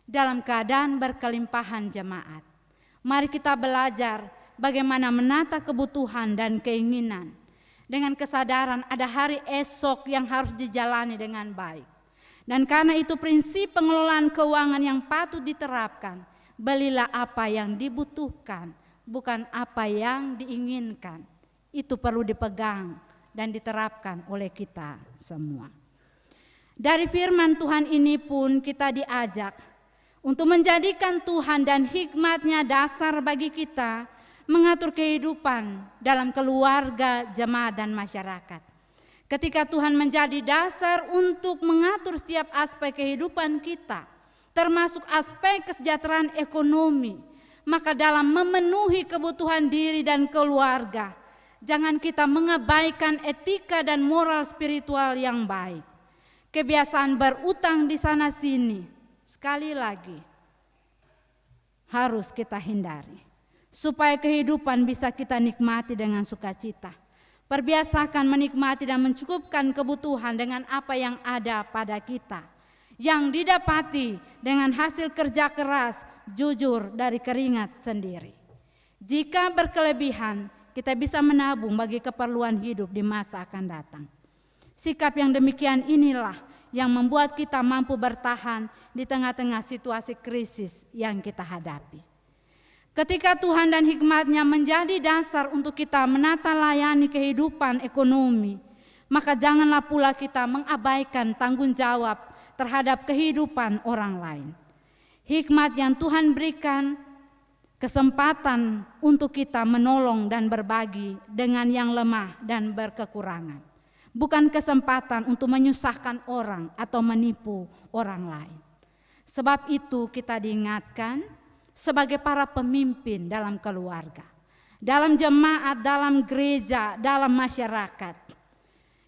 Speaker 3: Dalam keadaan berkelimpahan jemaat, mari kita belajar bagaimana menata kebutuhan dan keinginan. Dengan kesadaran ada hari esok yang harus dijalani dengan baik. Dan karena itu prinsip pengelolaan keuangan yang patut diterapkan. Belilah apa yang dibutuhkan, bukan apa yang diinginkan. Itu perlu dipegang dan diterapkan oleh kita semua. Dari firman Tuhan ini pun kita diajak untuk menjadikan Tuhan dan hikmat-Nya dasar bagi kita mengatur kehidupan dalam keluarga, jemaat, dan masyarakat. Ketika Tuhan menjadi dasar untuk mengatur setiap aspek kehidupan kita, termasuk aspek kesejahteraan ekonomi, maka dalam memenuhi kebutuhan diri dan keluarga, jangan kita mengabaikan etika dan moral spiritual yang baik. Kebiasaan berutang di sana sini, sekali lagi, harus kita hindari. Supaya kehidupan bisa kita nikmati dengan sukacita. Perbiasakan menikmati dan mencukupkan kebutuhan dengan apa yang ada pada kita. Yang didapati dengan hasil kerja keras, jujur dari keringat sendiri. Jika berkelebihan, kita bisa menabung bagi keperluan hidup di masa akan datang. Sikap yang demikian inilah yang membuat kita mampu bertahan di tengah-tengah situasi krisis yang kita hadapi. Ketika Tuhan dan hikmat-Nya menjadi dasar untuk kita menata layani kehidupan ekonomi, maka janganlah pula kita mengabaikan tanggung jawab terhadap kehidupan orang lain. Hikmat yang Tuhan berikan kesempatan untuk kita menolong dan berbagi dengan yang lemah dan berkekurangan. Bukan kesempatan untuk menyusahkan orang atau menipu orang lain. Sebab itu kita diingatkan sebagai para pemimpin dalam keluarga, dalam jemaat, dalam gereja, dalam masyarakat.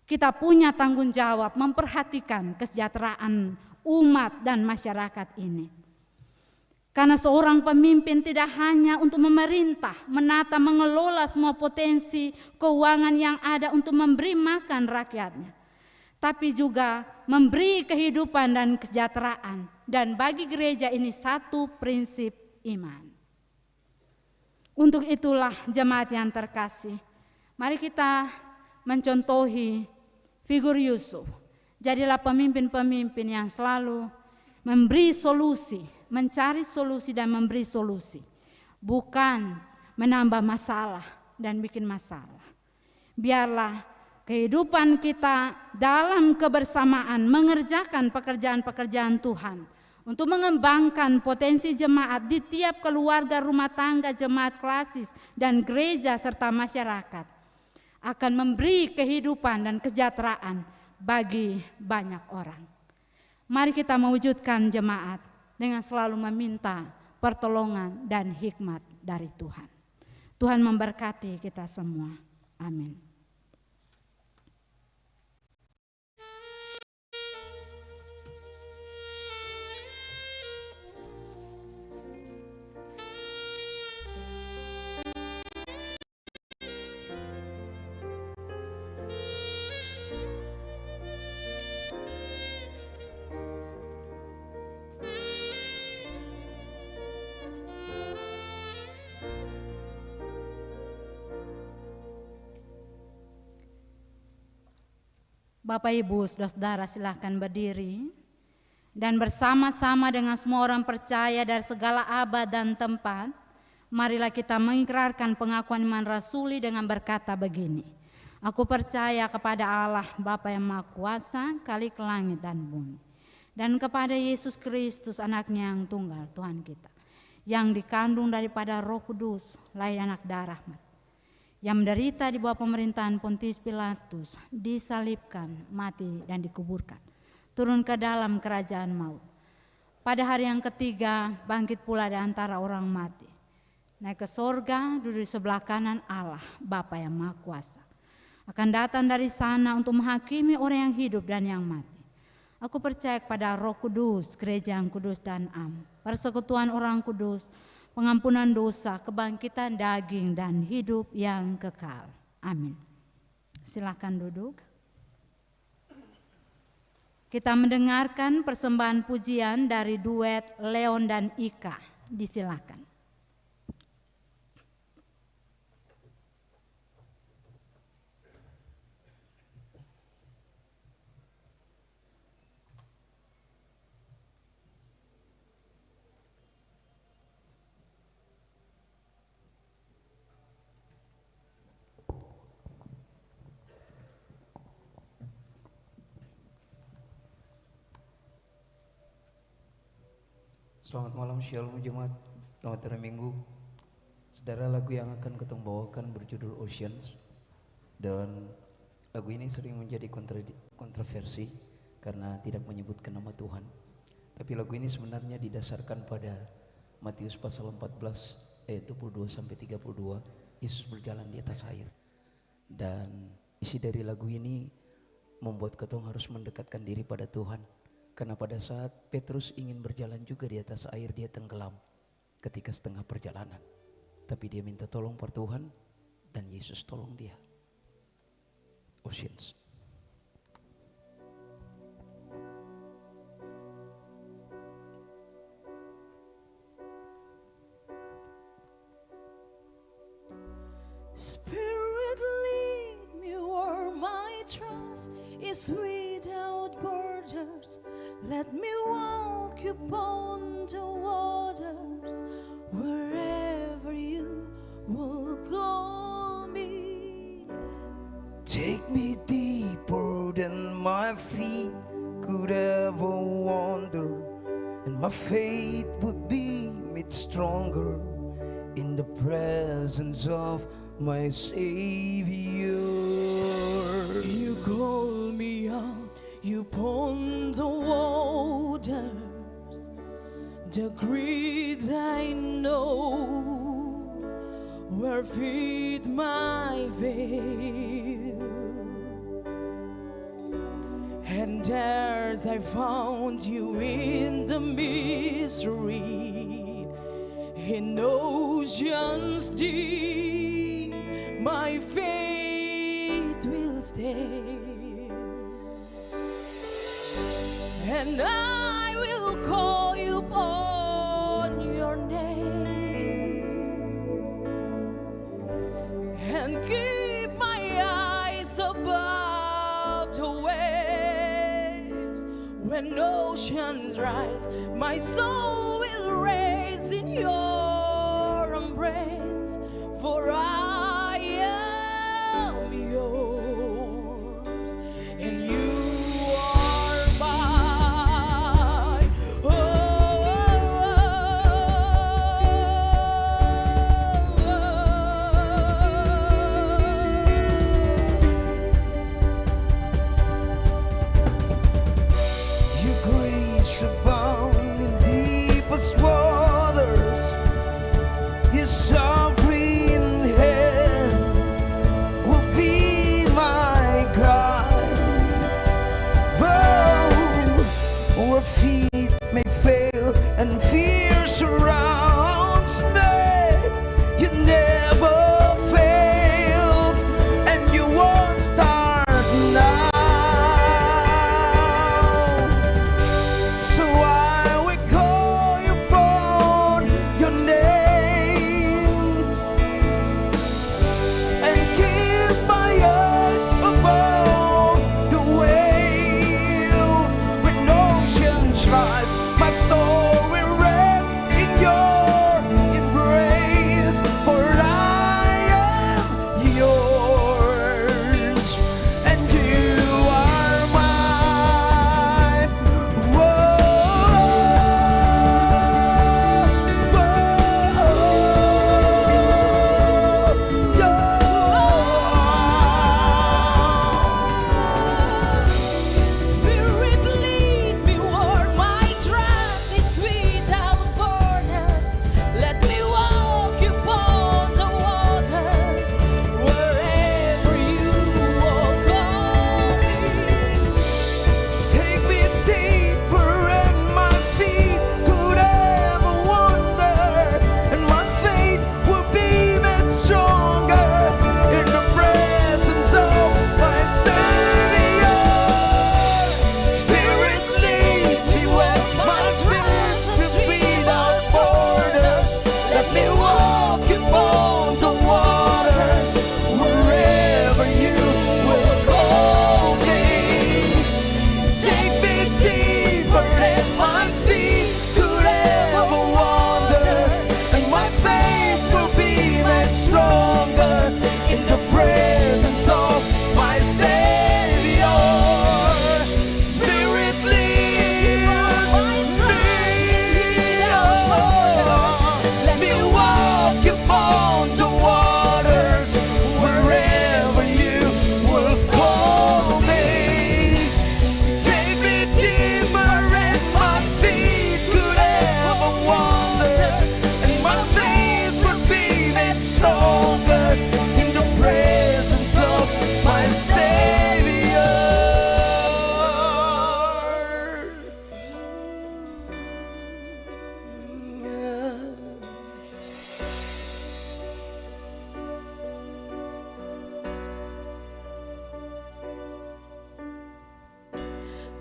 Speaker 3: Kita punya tanggung jawab memperhatikan kesejahteraan umat dan masyarakat ini. Karena seorang pemimpin tidak hanya untuk memerintah, menata, mengelola semua potensi keuangan yang ada untuk memberi makan rakyatnya, tapi juga memberi kehidupan dan kesejahteraan. Dan bagi gereja ini satu prinsip iman. Untuk itulah jemaat yang terkasih, mari kita mencontohi figur Yusuf. Jadilah pemimpin-pemimpin yang selalu memberi solusi, mencari solusi dan memberi solusi, bukan menambah masalah dan bikin masalah. Biarlah kehidupan kita dalam kebersamaan mengerjakan pekerjaan-pekerjaan Tuhan untuk mengembangkan potensi jemaat di tiap keluarga, rumah tangga, jemaat klasis dan gereja serta masyarakat akan memberi kehidupan dan kesejahteraan bagi banyak orang. Mari kita mewujudkan jemaat dengan selalu meminta pertolongan dan hikmat dari Tuhan. Tuhan memberkati kita semua. Amin. Bapak Ibu, saudara-saudara silakan berdiri dan bersama-sama dengan semua orang percaya dari segala abad dan tempat, marilah kita mengikrarkan pengakuan iman rasuli dengan berkata begini. Aku percaya kepada Allah Bapa yang Maha Kuasa, Khalik langit dan bumi, dan kepada Yesus Kristus anaknya yang tunggal Tuhan kita, yang dikandung daripada Roh Kudus, lahir anak darah, yang menderita di bawah pemerintahan Pontius Pilatus, disalibkan, mati dan dikuburkan, turun ke dalam kerajaan maut. Pada hari yang ketiga bangkit pula di antara orang mati, naik ke sorga, duduk di sebelah kanan Allah Bapa yang Maha Kuasa. Akan datang dari sana untuk menghakimi orang yang hidup dan yang mati. Aku percaya kepada Roh Kudus, gereja yang kudus dan am, persekutuan orang kudus, pengampunan dosa, kebangkitan daging, dan hidup yang kekal. Amin. Silakan duduk. Kita mendengarkan persembahan pujian dari duet Leon dan Ika. Disilakan.
Speaker 6: Selamat malam, Shalom Jemaat. Selamat hari Minggu. Saudara, lagu yang akan kita bawakan berjudul Oceans. Dan lagu ini sering menjadi kontroversi karena tidak menyebutkan nama Tuhan. Tapi lagu ini sebenarnya didasarkan pada Matius pasal 14 ayat 22 sampai 32. Yesus berjalan di atas air. Dan isi dari lagu ini membuat ketong harus mendekatkan diri pada Tuhan. Karena pada saat Petrus ingin berjalan juga di atas air, dia tenggelam ketika setengah perjalanan. Tapi dia minta tolong per Tuhan dan Yesus tolong dia. Oceans.
Speaker 5: Spirit, lead me where my trust is without borders. Let me walk upon the waters wherever you will call me.
Speaker 6: Take me deeper than my feet could could ever wander, and my faith would be made stronger in the presence of my Savior.
Speaker 5: You call me out, you upon the waters, the great I know, where feed my veil. And as I found you in the mystery, in oceans deep, my faith will stay, and I will call you upon your name, and keep my eyes above the waves. When oceans rise, my soul will raise in your embrace, for I am yours, and you are mine.
Speaker 6: Your grace abound in deepest waters. Your sovereign hand will be my guide. Oh, where feet may fail and fear surrounds me, you never failed, and you won't start now. So I will call you upon your name, and keep my eyes above the wave. When oceans rise, my soul will rest in your embrace, for I am yours, and you are mine.
Speaker 5: Spirit, lead me where my trust is without borders. Let me walk upon the waters, wherever you will call me.
Speaker 6: Take me deeper, and my feet could ever wander, and my faith will be made stronger in the presence of my Savior. Spirit leads me where my trust is without borders. Let me walk upon the waters, wherever you will call me. Take me deeper, and my feet could ever wander, and my faith will be made stronger in the presence of my Savior. Spirit leads me, let me walk upon the waters, wherever you will call me. Take me deeper, and my feet could ever wander, and my faith would be made stronger in the presence of my Savior.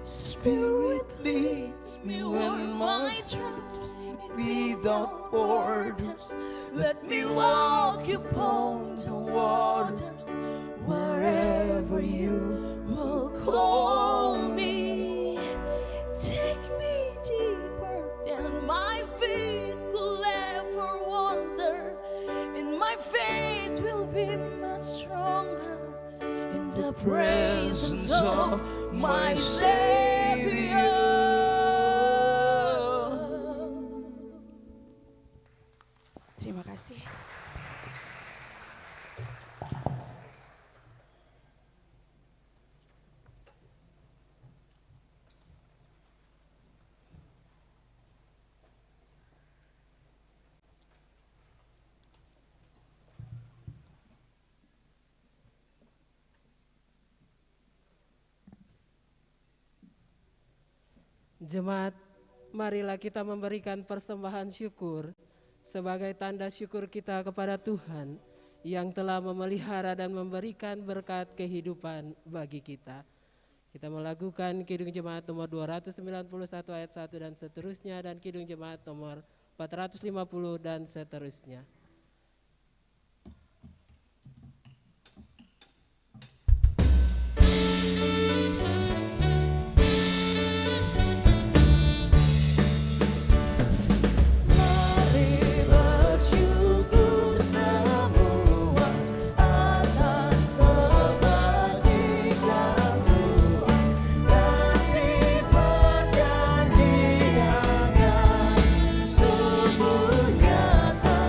Speaker 6: Spirit leads me when my trust without borders. Let me walk upon the waters, wherever you will call me. Take me deeper than my feet could ever wander, and my faith will be much stronger in the presence of my Savior.
Speaker 5: Terima kasih.
Speaker 7: Jemaat, marilah kita memberikan persembahan syukur sebagai tanda syukur kita kepada Tuhan yang telah memelihara dan memberikan berkat kehidupan bagi kita. Kita melakukan Kidung Jemaat nomor 291 ayat 1 dan seterusnya, dan Kidung Jemaat nomor 450 dan seterusnya.
Speaker 8: Sungguh nyata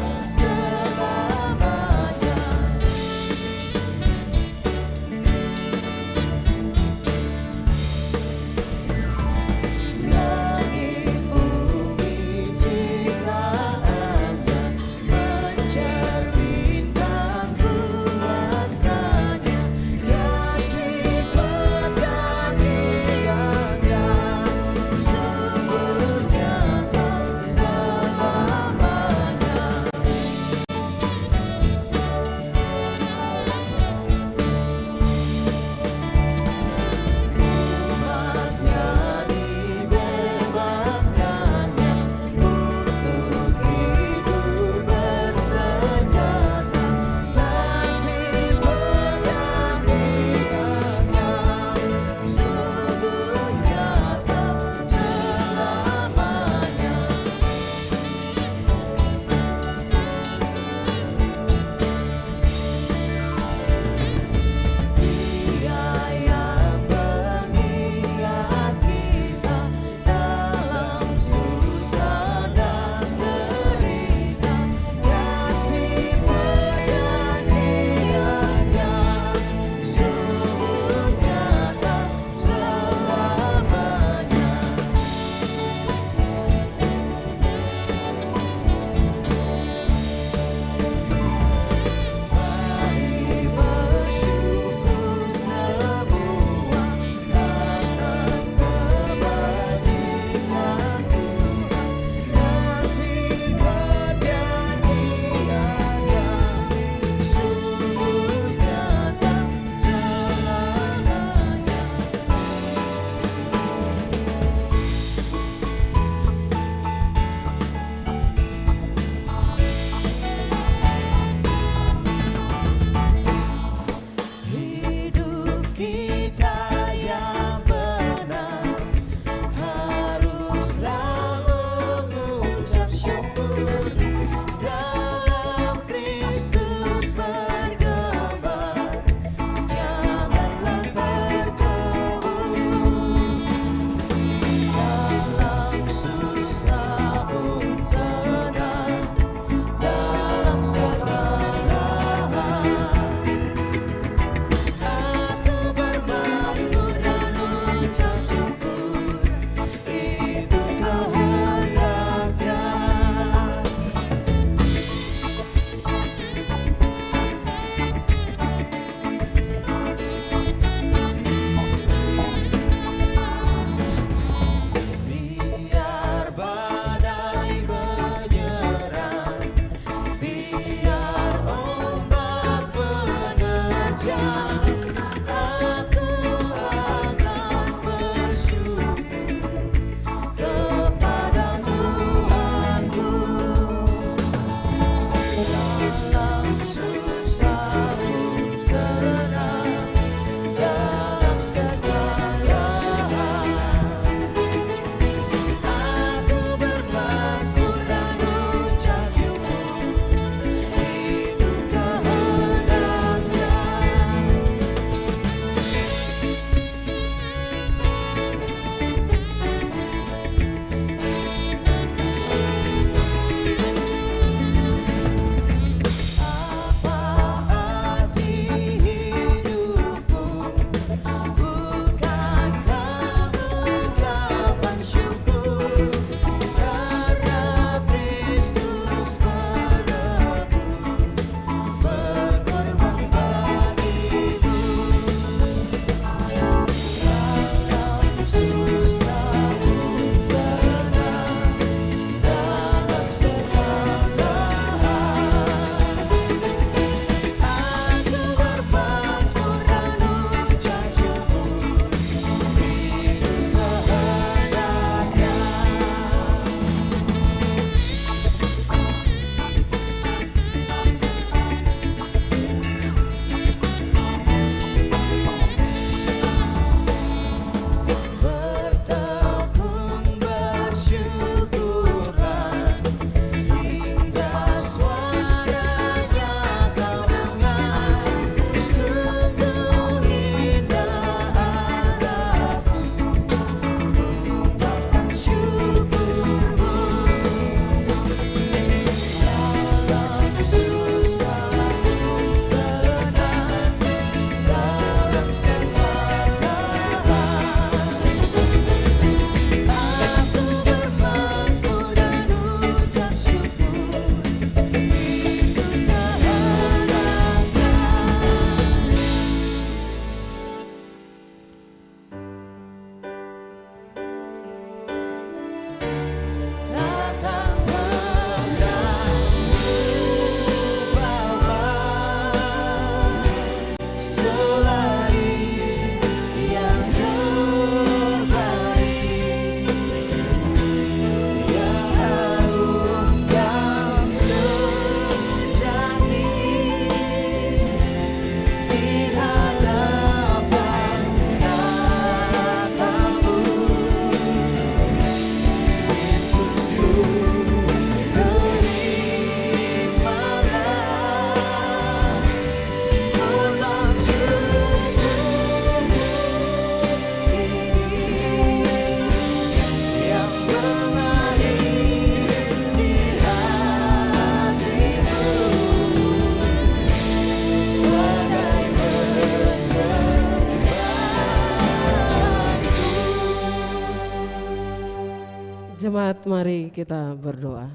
Speaker 7: Jemaat, mari kita berdoa.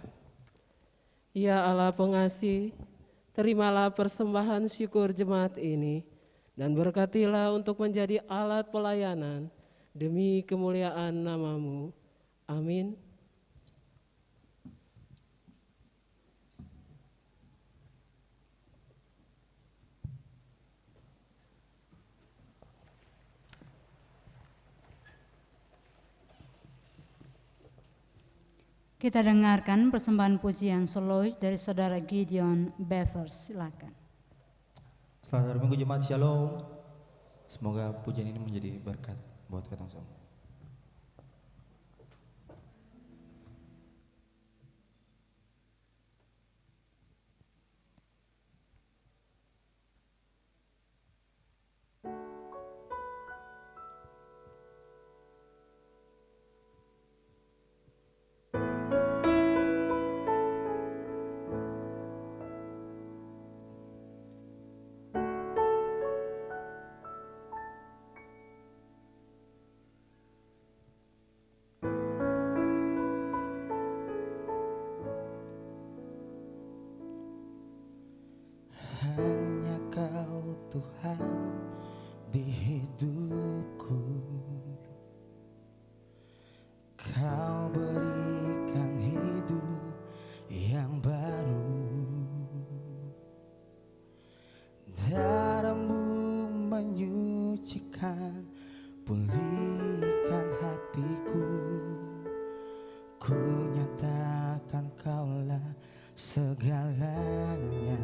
Speaker 7: Ya Allah pengasih, terimalah persembahan syukur jemaat ini dan berkatilah untuk menjadi alat pelayanan demi kemuliaan nama-Mu. Amin.
Speaker 3: Kita dengarkan persembahan pujian solois dari Saudara Gideon Bevers. Silakan.
Speaker 6: Selamat hari Minggu jemaat Shalom. Semoga pujian ini menjadi berkat buat kita semua. Hanya Kau Tuhan di hidupku, Kau berikan hidup yang baru. Darah-Mu menyucikan, pulihkan hatiku. Ku nyatakan Kaulah segalanya.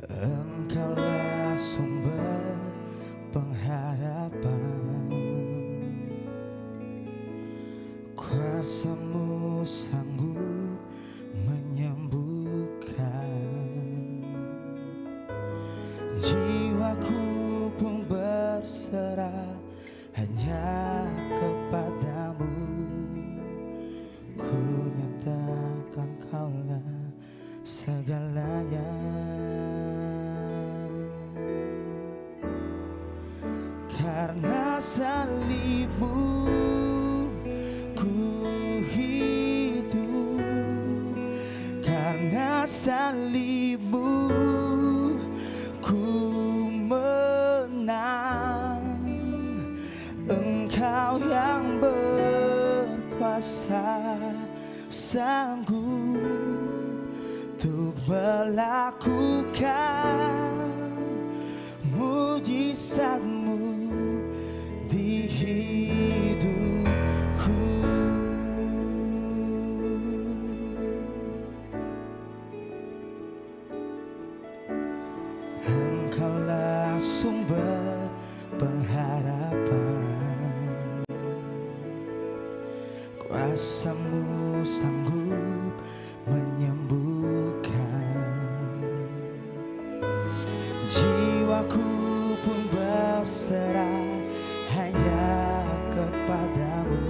Speaker 6: Engkaulah sumber pengharapan, kuasa-Mu sanggup menyembuhkan. Jiwaku pun berserah hanya kepada-Mu. Ku nyatakan Kaulah segalanya. Karena salib-Mu ku hidup, karena salib-Mu ku menang. Engkau yang berkuasa, sanggup untuk melakukan mujizat-Mu di hidupku. Engkaulah sumber pengharapan, kuasa-Mu sanggup menyembuhkan. Jiwaku pun berserah hanya kepada-Mu.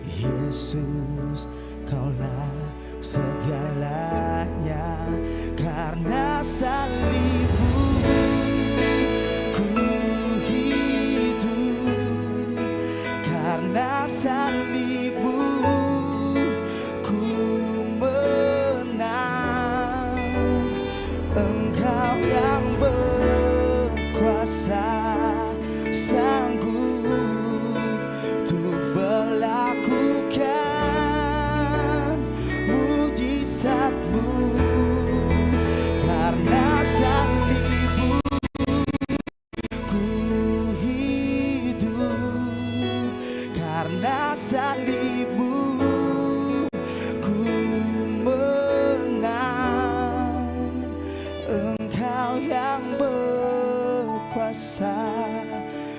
Speaker 6: Yesus, Kaulah segalanya. Karena salib-Mu ku hidup, karena salib-Mu ku menang. Engkau yang berkuasa, sanggup untuk melakukan mujizat-Mu. Karena salib-Mu ku hidup, karena salib-Mu ku menang. Engkau yang berkuasa,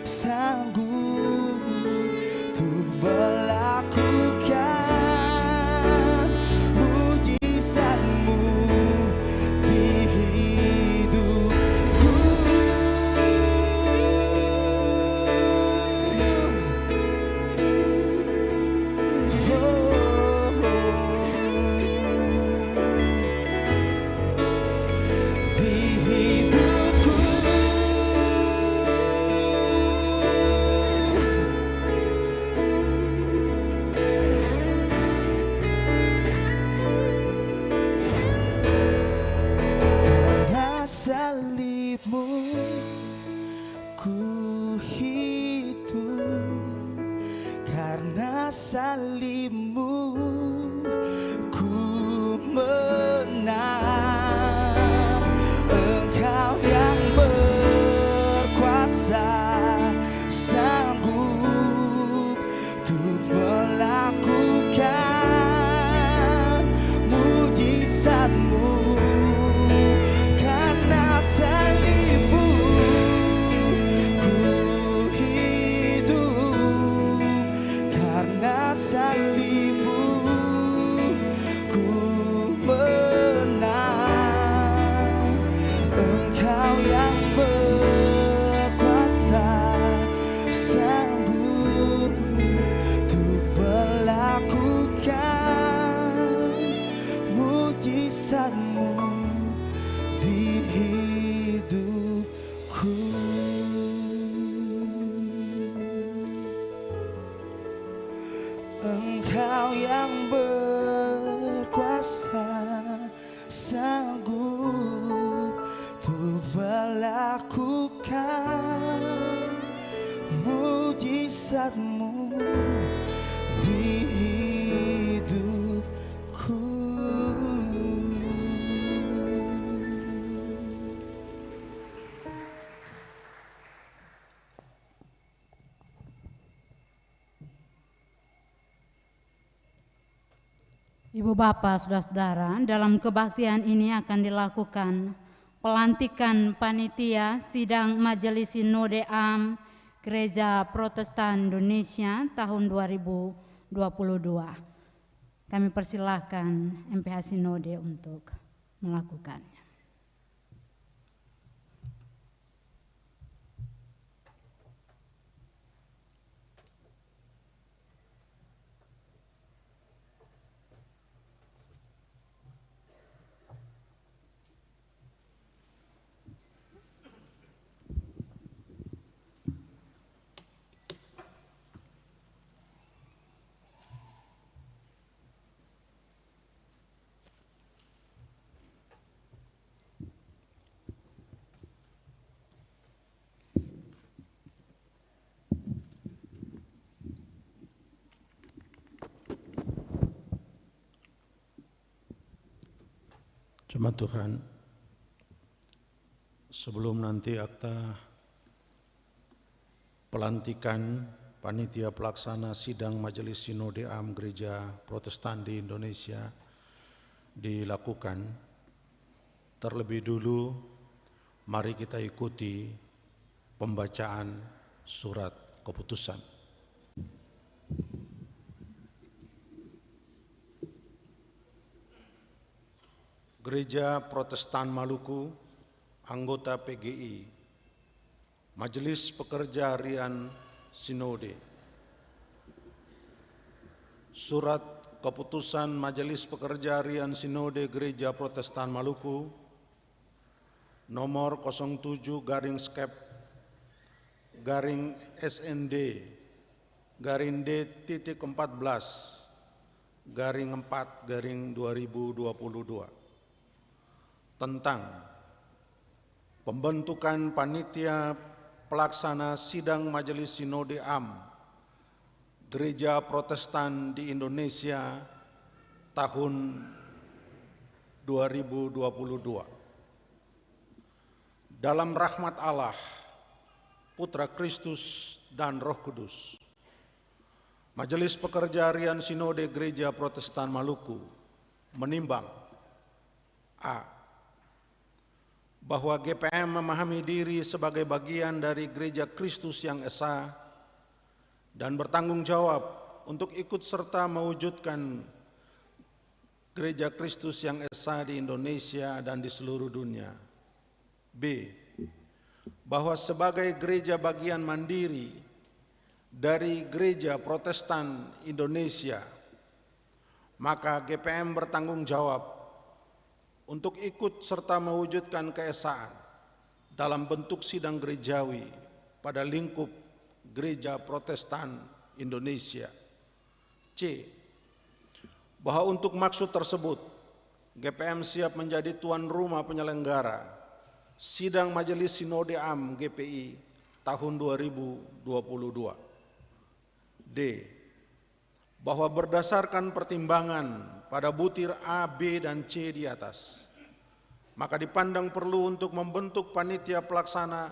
Speaker 6: sanggup untuk karena salibmu ku menang. Engkau yang berkuasa, sanggup untuk melakukan mujizatmu. Karena salibmu ku hidup, karena salibmu ku menang. Engkau yang berkuasa, sanggup untuk melakukan mujizatmu di hidupku. Engkau yang berkuasa, sanggup untuk melakukan mujizatmu di hidupku.
Speaker 3: Ibu Bapak, Saudara-saudara, dalam kebaktian ini akan dilakukan pelantikan panitia sidang Majelis Sinode Am Gereja Protestan Indonesia tahun 2022. Kami persilahkan MPH Sinode untuk melakukannya.
Speaker 8: Jemaat Tuhan, sebelum nanti akta pelantikan panitia pelaksana sidang Majelis Sinode Am Gereja Protestan di Indonesia dilakukan, terlebih dulu mari kita ikuti pembacaan surat keputusan. Gereja Protestan Maluku, anggota PGI, Majelis Pekerja Harian Sinode. Surat keputusan Majelis Pekerja Harian Sinode Gereja Protestan Maluku nomor 07-D-SND-DT14-4/2022 tentang pembentukan panitia pelaksana sidang Majelis Sinode Am Gereja Protestan di Indonesia tahun 2022. Dalam rahmat Allah, Putra Kristus dan Roh Kudus, Majelis Pekerja Harian Sinode Gereja Protestan Maluku menimbang A. Bahwa GPM memahami diri sebagai bagian dari Gereja Kristus yang esa dan bertanggung jawab untuk ikut serta mewujudkan Gereja Kristus yang esa di Indonesia dan di seluruh dunia. B. Bahwa sebagai gereja bagian mandiri dari Gereja Protestan Indonesia, maka GPM bertanggung jawab untuk ikut serta mewujudkan keesaan dalam bentuk sidang gerejawi pada lingkup Gereja Protestan Indonesia. C. Bahwa untuk maksud tersebut, GPM siap menjadi tuan rumah penyelenggara Sidang Majelis Sinode Am GPI tahun 2022. D. bahwa berdasarkan pertimbangan pada butir A, B, dan C di atas, maka dipandang perlu untuk membentuk panitia pelaksana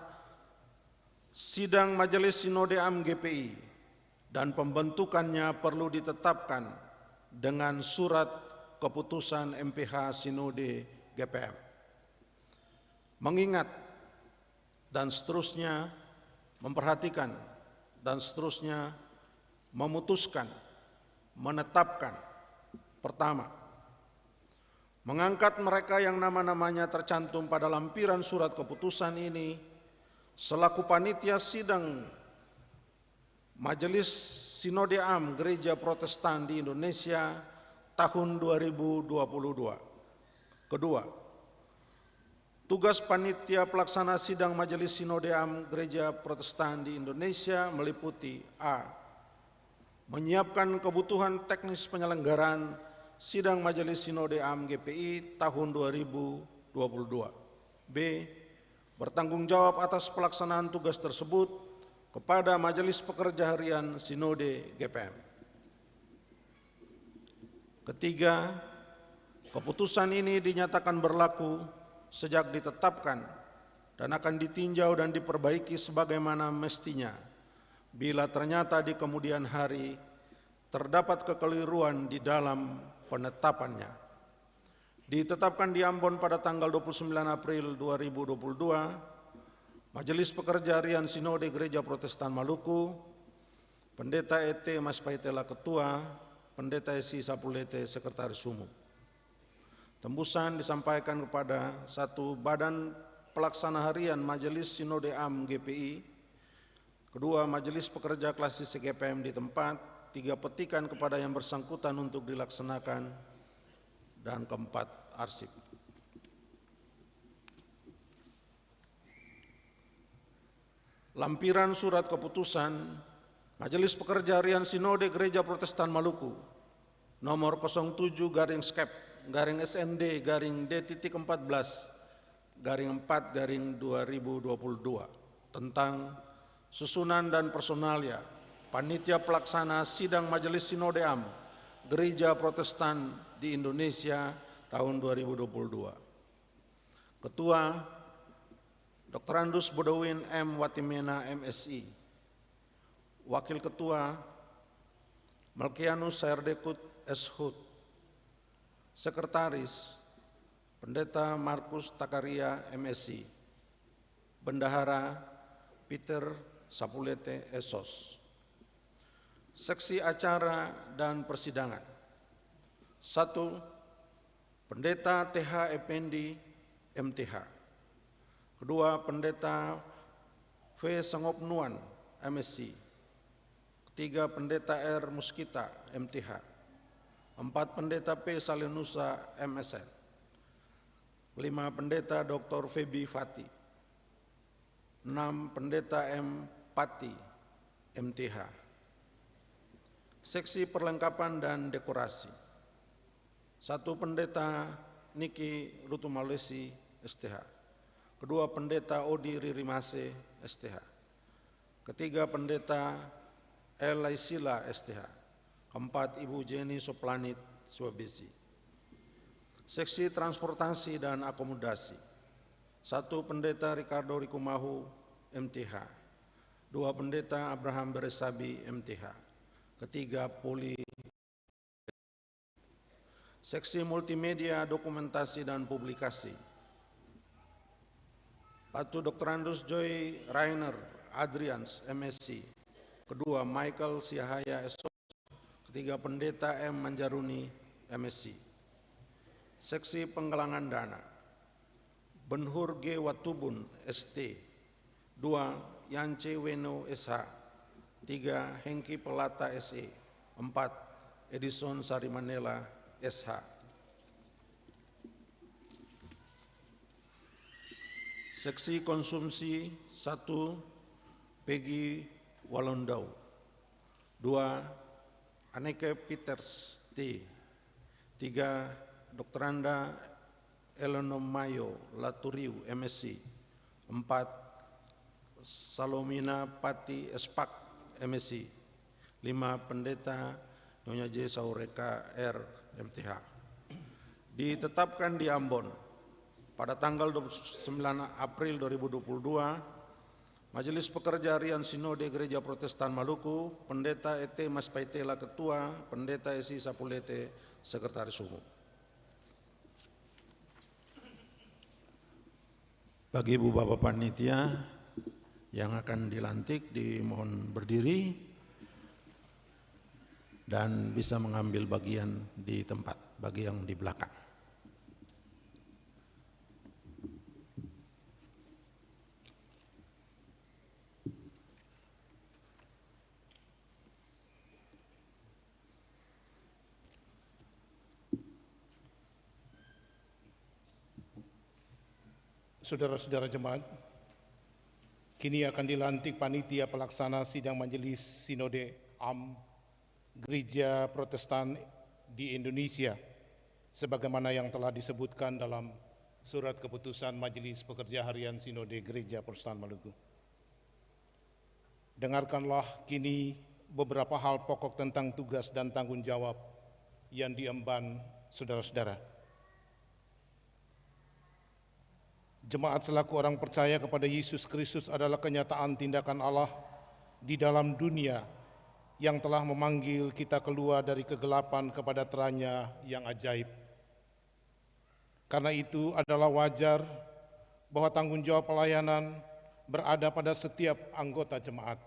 Speaker 8: sidang Majelis Sinode AM GPI, dan pembentukannya perlu ditetapkan dengan surat keputusan MPH Sinode GPM. Mengingat dan seterusnya, memperhatikan dan seterusnya, memutuskan, menetapkan. Pertama, mengangkat mereka yang nama-namanya tercantum pada lampiran surat keputusan ini selaku panitia sidang Majelis Sinode AM Gereja Protestan di Indonesia tahun 2022. Kedua, tugas panitia pelaksana sidang Majelis Sinode AM Gereja Protestan di Indonesia meliputi A. Menyiapkan kebutuhan teknis penyelenggaraan sidang Majelis Sinode AM GPI tahun 2022. B. Bertanggung jawab atas pelaksanaan tugas tersebut kepada Majelis Pekerja Harian Sinode GPM. Ketiga, keputusan ini dinyatakan berlaku sejak ditetapkan dan akan ditinjau dan diperbaiki sebagaimana mestinya bila ternyata di kemudian hari terdapat kekeliruan di dalam penetapannya. Ditetapkan di Ambon pada tanggal 29 April 2022, Majelis Pekerja Harian Sinode Gereja Protestan Maluku, Pendeta E.T. Mas Paitela Ketua, Pendeta Esi Sapulete Sekretaris Umum. Tembusan disampaikan kepada 1. Badan Pelaksana Harian Majelis Sinode AM GPI, 2. Majelis Pekerja Klasis GPM di tempat, 3. Petikan kepada yang bersangkutan untuk dilaksanakan, dan 4. Arsip. Lampiran surat keputusan Majelis Pekerja Harian Sinode Gereja Protestan Maluku nomor 07-SND-D.14-4-2022 tentang susunan dan personalia panitia pelaksana sidang Majelis Sinode AM Gereja Protestan di Indonesia tahun 2022. Ketua Dr. Andus Bodowin M. Watimena MSI. Wakil Ketua Melkianus Sayardekut S. Hut. Sekretaris Pendeta Markus Takaria MSI. Bendahara Peter Sapulete Esos. Seksi Acara dan Persidangan. 1. Pendeta TH Effendi MTH. Kedua, Pendeta V. Sangopnuan MSc. Ketiga, Pendeta R. Muskita MTH. 4. Pendeta P. Salenusa MSN. 5. Pendeta Dr. Febi Fati. 6. Pendeta M. Pati MTH. Seksi Perlengkapan dan Dekorasi. 1. Pendeta Niki Rutumalesi STH. Kedua, Pendeta Odi Ririmase STH. Ketiga, Pendeta Elaisila STH. Keempat, Ibu Jenny Soplanit Swabesi. Seksi Transportasi dan Akomodasi. 1. Pendeta Ricardo Rikumahu MTH. 2. Pendeta Abraham Beresabi MTH. Ketiga, Poli. Seksi Multimedia, Dokumentasi dan Publikasi. 1. Dr. Andus Joy Rainer Adrians MSc. Kedua, Michael Siahaya Esos. Ketiga, Pendeta M. Manjaruni MSc. Seksi Penggalangan Dana. Benhur G. Watubun ST. 2. Yance Weno SH. 3. Hengki Pelata SE. 4. Edison Sarimanela SH. Seksi Konsumsi 1. Peggy Walondau. 2. Anneke Peters T. 3. Dr. Anda Eleanor Mayo Laturiu MSc. 4. Salomina Pati Espak MSc. 5. Pendeta Nyonya J. Saureka R. MTH. Ditetapkan di Ambon pada tanggal 29 April 2022, Majelis Pekerja Harian Sinode Gereja Protestan Maluku, Pendeta E.T. Mas Paitela Ketua, Pendeta S.I. Sapulete Sekretaris Umum. Bagi Ibu Bapak Panitia yang akan dilantik, dimohon berdiri dan bisa mengambil bagian di tempat, bagi yang di belakang.
Speaker 9: Saudara-saudara jemaat, kini akan dilantik panitia pelaksana sidang Majelis Sinode AM Gereja Protestan di Indonesia, sebagaimana yang telah disebutkan dalam surat keputusan Majelis Pekerja Harian Sinode Gereja Protestan Maluku. Dengarkanlah kini beberapa hal pokok tentang tugas dan tanggung jawab yang diemban saudara-saudara. Jemaat selaku orang percaya kepada Yesus Kristus adalah kenyataan tindakan Allah di dalam dunia yang telah memanggil kita keluar dari kegelapan kepada terang-Nya yang ajaib. Karena itu adalah wajar bahwa tanggung jawab pelayanan berada pada setiap anggota jemaat.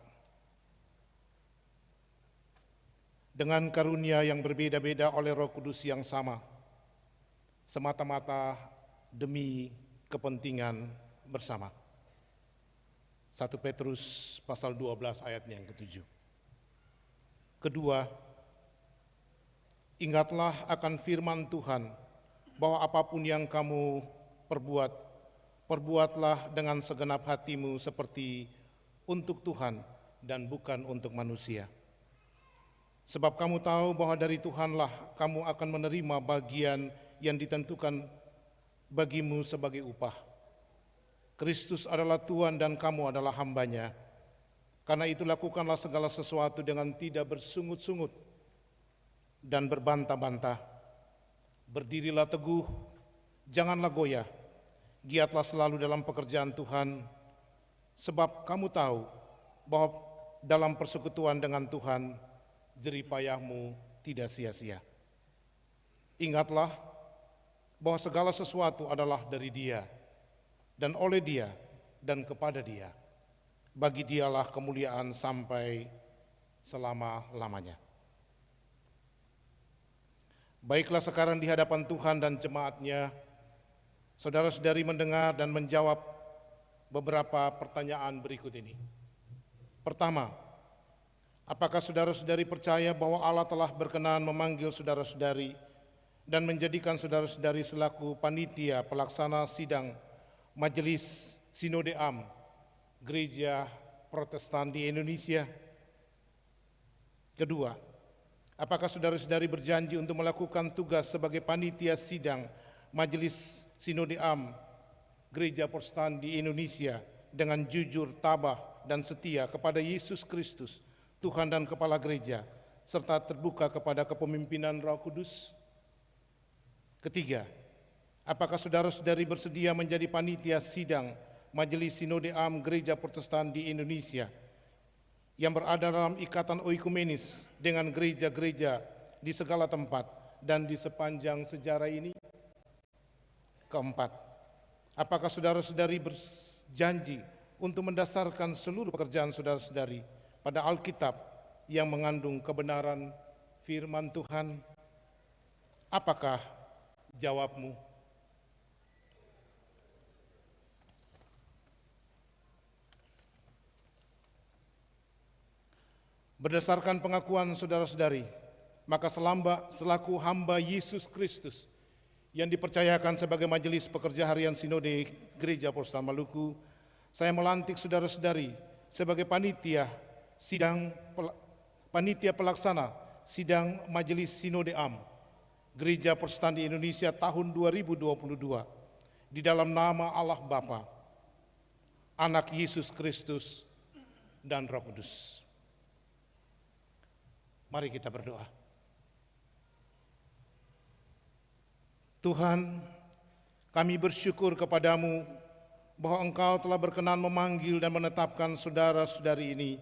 Speaker 9: Dengan karunia yang berbeda-beda oleh Roh Kudus yang sama, semata-mata demi kepentingan bersama. 1 Petrus pasal 12 ayatnya yang ke-7. Kedua, ingatlah akan firman Tuhan bahwa apapun yang kamu perbuat, perbuatlah dengan segenap hatimu seperti untuk Tuhan dan bukan untuk manusia. Sebab kamu tahu bahwa dari Tuhanlah kamu akan menerima bagian yang ditentukan bagimu sebagai upah. Kristus adalah Tuhan dan kamu adalah hamba-Nya. Karena itu lakukanlah segala sesuatu dengan tidak bersungut-sungut dan berbantah-bantah. Berdirilah teguh, janganlah goyah. Giatlah selalu dalam pekerjaan Tuhan, sebab kamu tahu bahwa dalam persekutuan dengan Tuhan, jerih payahmu tidak sia-sia. Ingatlah bahwa segala sesuatu adalah dari Dia, dan oleh Dia, dan kepada Dia. Bagi Dialah kemuliaan sampai selama-lamanya. Baiklah sekarang di hadapan Tuhan dan jemaat-Nya, saudara-saudari mendengar dan menjawab beberapa pertanyaan berikut ini. Pertama, apakah saudara-saudari percaya bahwa Allah telah berkenan memanggil saudara-saudari dan menjadikan saudara-saudari selaku panitia pelaksana sidang Majelis Sinode AM Gereja Protestan di Indonesia? Kedua, apakah saudara-saudari berjanji untuk melakukan tugas sebagai panitia sidang Majelis Sinode AM Gereja Protestan di Indonesia dengan jujur, tabah, dan setia kepada Yesus Kristus, Tuhan dan Kepala Gereja, serta terbuka kepada kepemimpinan Roh Kudus? Ketiga, apakah saudara-saudari bersedia menjadi panitia sidang Majelis Sinode AM Gereja Protestan di Indonesia yang berada dalam ikatan oikumenis dengan gereja-gereja di segala tempat dan di sepanjang sejarah ini? Keempat, apakah saudara-saudari berjanji untuk mendasarkan seluruh pekerjaan saudara-saudari pada Alkitab yang mengandung kebenaran firman Tuhan? Apakah jawabmu? Berdasarkan pengakuan saudara-saudari, maka selaku hamba Yesus Kristus yang dipercayakan sebagai Majelis Pekerja Harian Sinode Gereja Protestan Maluku, saya melantik saudara-saudari sebagai panitia pelaksana sidang Majelis Sinode AM Gereja Protestan di Indonesia tahun 2022 di dalam nama Allah Bapa, Anak Yesus Kristus, dan Roh Kudus. Mari kita berdoa. Tuhan, kami bersyukur kepadamu bahwa Engkau telah berkenan memanggil dan menetapkan saudara-saudari ini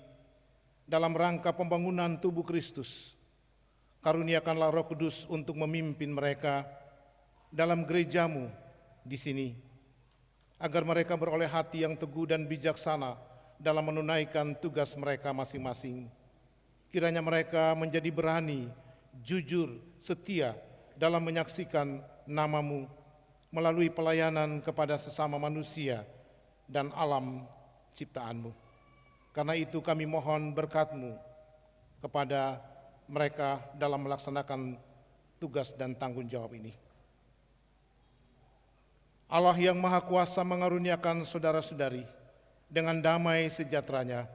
Speaker 9: dalam rangka pembangunan tubuh Kristus. Karuniakanlah Roh Kudus untuk memimpin mereka dalam gerejamu di sini, agar mereka beroleh hati yang teguh dan bijaksana dalam menunaikan tugas mereka masing-masing. Kiranya mereka menjadi berani, jujur, setia dalam menyaksikan nama-Mu melalui pelayanan kepada sesama manusia dan alam ciptaan-Mu. Karena itu kami mohon berkat-Mu kepada mereka dalam melaksanakan tugas dan tanggung jawab ini. Allah yang Maha Kuasa mengaruniakan saudara-saudari dengan damai sejahteranya,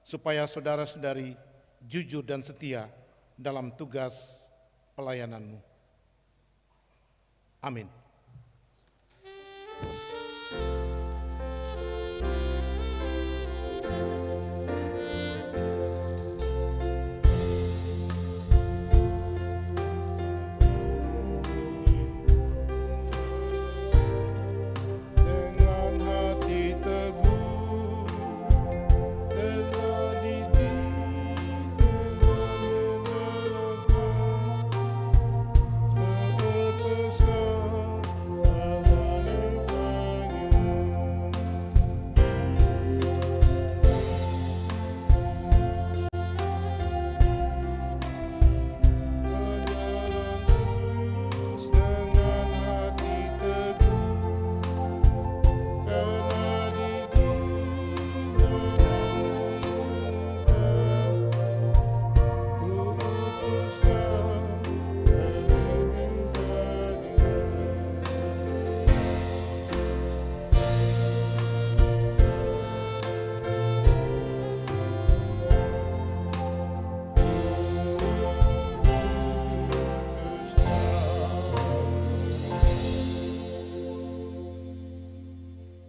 Speaker 9: supaya saudara-saudari jujur dan setia dalam tugas pelayanan-Mu. Amin.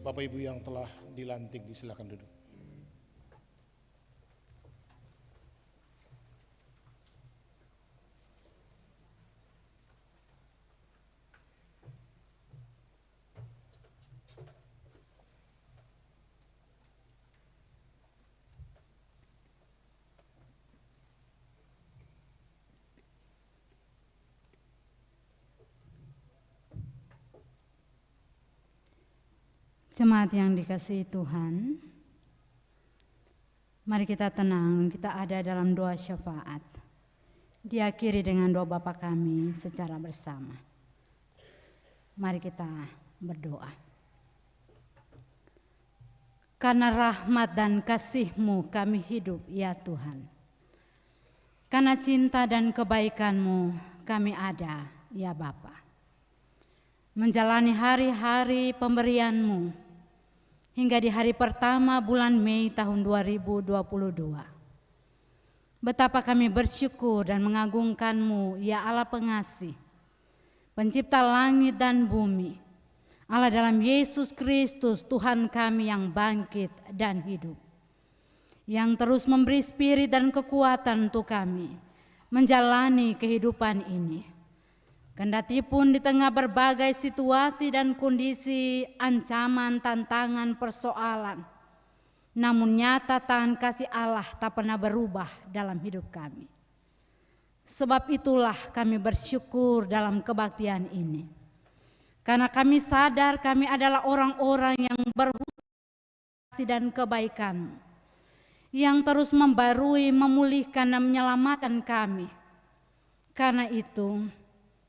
Speaker 9: Bapak Ibu yang telah dilantik, silakan duduk.
Speaker 3: Jemaat yang dikasihi Tuhan, mari kita tenang, kita ada dalam doa syafaat. Diakhiri dengan doa Bapa kami secara bersama. Mari kita berdoa. Karena rahmat dan kasih-Mu kami hidup, ya Tuhan. Karena cinta dan kebaikan-Mu kami ada, ya Bapa. Menjalani hari-hari pemberian-Mu, hingga di hari pertama bulan Mei tahun 2022. Betapa kami bersyukur dan mengagungkan-Mu, ya Allah pengasih, pencipta langit dan bumi, Allah dalam Yesus Kristus Tuhan kami yang bangkit dan hidup, yang terus memberi spirit dan kekuatan untuk kami menjalani kehidupan ini. Kendatipun di tengah berbagai situasi dan kondisi, ancaman, tantangan, persoalan, namun nyata tangan kasih Allah tak pernah berubah dalam hidup kami. Sebab itulah kami bersyukur dalam kebaktian ini. Karena kami sadar kami adalah orang-orang yang berhutang kasih dan kebaikan, yang terus membarui, memulihkan dan menyelamatkan kami. Karena itu,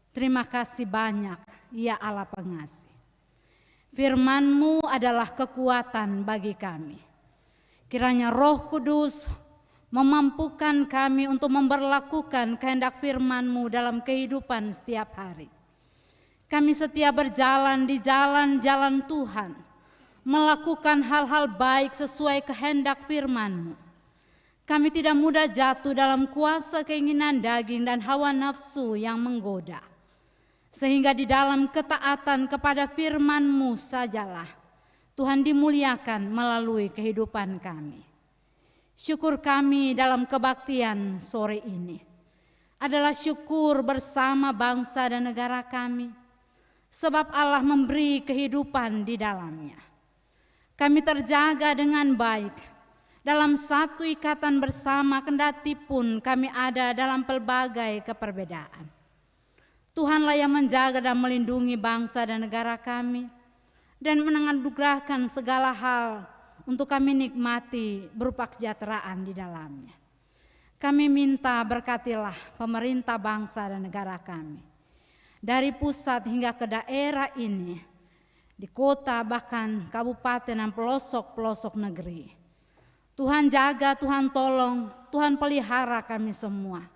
Speaker 3: terima kasih banyak, ya Allah pengasih. Firman-Mu adalah kekuatan bagi kami. Kiranya Roh Kudus memampukan kami untuk memberlakukan kehendak firman-Mu dalam kehidupan setiap hari. Kami setia berjalan di jalan-jalan Tuhan, melakukan hal-hal baik sesuai kehendak firman-Mu. Kami tidak mudah jatuh dalam kuasa keinginan daging dan hawa nafsu yang menggoda. Sehingga di dalam ketaatan kepada firman-Mu sajalah Tuhan dimuliakan melalui kehidupan kami. Syukur kami dalam kebaktian sore ini adalah syukur bersama bangsa dan negara kami. sebab Allah memberi kehidupan di dalamnya. Kami terjaga dengan baik dalam satu ikatan bersama, kendati pun kami ada dalam pelbagai keperbedaan. Tuhanlah yang menjaga dan melindungi bangsa dan negara kami, dan menganugerahkan segala hal untuk kami nikmati berupa kesejahteraan di dalamnya. Kami minta berkatilah pemerintah bangsa dan negara kami, dari pusat hingga ke daerah ini, di kota bahkan kabupaten dan pelosok-pelosok negeri. Tuhan jaga, Tuhan tolong, Tuhan pelihara kami semua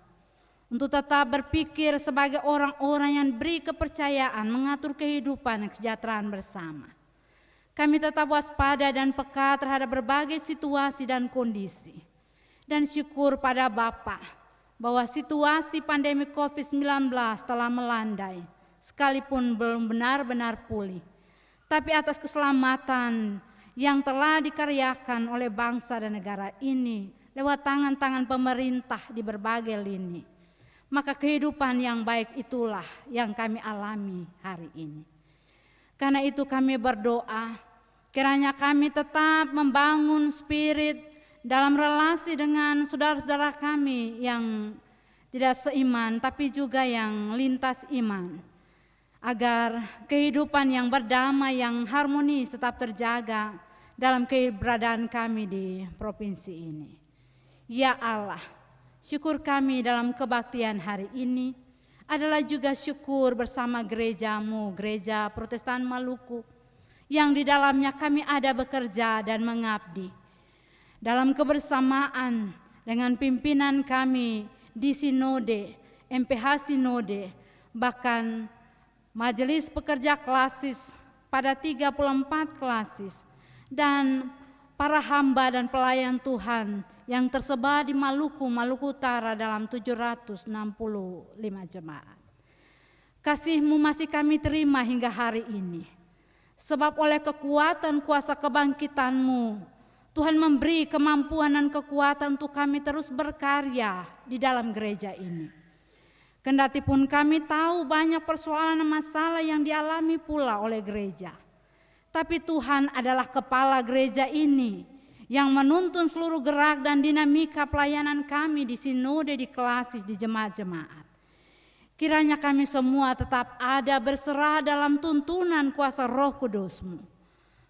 Speaker 3: untuk tetap berpikir sebagai orang-orang yang beri kepercayaan mengatur kehidupan dan kesejahteraan bersama. Kami tetap waspada dan peka terhadap berbagai situasi dan kondisi. Dan syukur pada Bapa bahwa situasi pandemi COVID-19 telah melandai, sekalipun belum benar-benar pulih. Tapi atas keselamatan yang telah dikaryakan oleh bangsa dan negara ini lewat tangan-tangan pemerintah di berbagai lini, maka kehidupan yang baik itulah yang kami alami hari ini. Karena itu kami berdoa, kiranya kami tetap membangun spirit dalam relasi dengan saudara-saudara kami yang tidak seiman tapi juga yang lintas iman, agar kehidupan yang berdamai, yang harmonis tetap terjaga dalam keberadaan kami di provinsi ini. Ya Allah, syukur kami dalam kebaktian hari ini adalah juga syukur bersama gerejamu, Gereja Protestan Maluku, yang di dalamnya kami ada bekerja dan mengabdi. Dalam kebersamaan dengan pimpinan kami di Sinode, MPH Sinode, bahkan Majelis Pekerja Klasis pada 34 klasis, dan para hamba dan pelayan Tuhan yang tersebar di Maluku Utara dalam 765 jemaat. Kasih-Mu masih kami terima hingga hari ini, sebab oleh kekuatan kuasa kebangkitan-Mu, Tuhan memberi kemampuan dan kekuatan untuk kami terus berkarya di dalam gereja ini. Kendati pun kami tahu banyak persoalan dan masalah yang dialami pula oleh gereja, tapi Tuhan adalah kepala gereja ini yang menuntun seluruh gerak dan dinamika pelayanan kami di sinode, di klasis, di jemaat-jemaat. Kiranya kami semua tetap ada berserah dalam tuntunan kuasa Roh Kudus-Mu,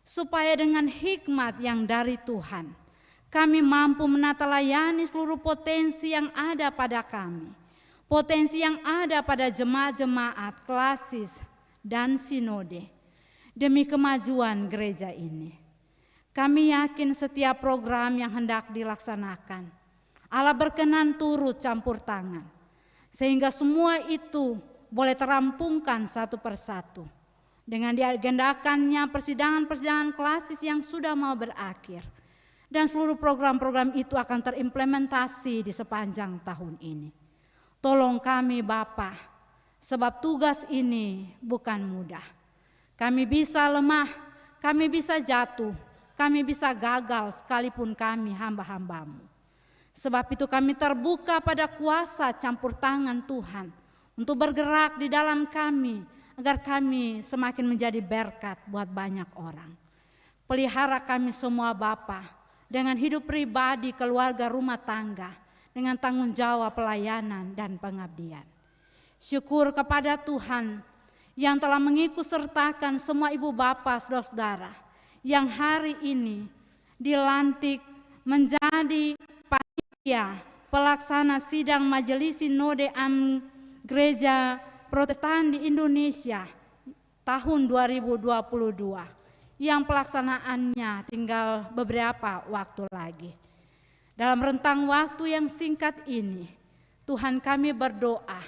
Speaker 3: supaya dengan hikmat yang dari Tuhan, kami mampu menata layani seluruh potensi yang ada pada kami, potensi yang ada pada jemaat-jemaat, klasis, dan sinode, demi kemajuan gereja ini. Kami yakin setiap program yang hendak dilaksanakan, Allah berkenan turut campur tangan, sehingga semua itu boleh terampungkan satu persatu, dengan diagendakannya persidangan-persidangan klasis yang sudah mau berakhir, dan seluruh program-program itu akan terimplementasi di sepanjang tahun ini. Tolong kami Bapa, sebab tugas ini bukan mudah. Kami bisa lemah, kami bisa jatuh, kami bisa gagal sekalipun kami hamba-hamba-Mu. Sebab itu kami terbuka pada kuasa campur tangan Tuhan untuk bergerak di dalam kami, agar kami semakin menjadi berkat buat banyak orang. Pelihara kami semua Bapa, dengan hidup pribadi, keluarga, rumah tangga, dengan tanggung jawab pelayanan dan pengabdian. Syukur kepada Tuhan yang telah mengikut sertakan semua ibu bapa saudara-saudara yang hari ini dilantik menjadi panitia pelaksana sidang Majelis Sinode Am Gereja Protestan di Indonesia tahun 2022 yang pelaksanaannya tinggal beberapa waktu lagi. Dalam rentang waktu yang singkat ini, Tuhan kami berdoa,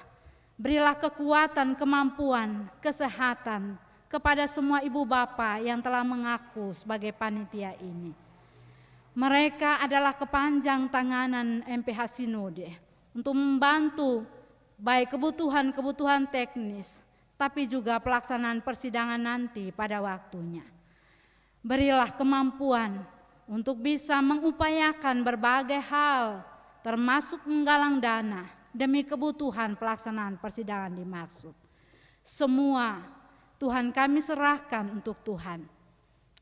Speaker 3: berilah kekuatan, kemampuan, kesehatan kepada semua ibu bapa yang telah mengaku sebagai panitia ini. Mereka adalah kepanjang tanganan MPH Sinode untuk membantu baik kebutuhan-kebutuhan teknis, tapi juga pelaksanaan persidangan nanti pada waktunya. Berilah kemampuan untuk bisa mengupayakan berbagai hal, termasuk menggalang dana demi kebutuhan pelaksanaan persidangan dimaksud. Semua Tuhan kami serahkan untuk Tuhan.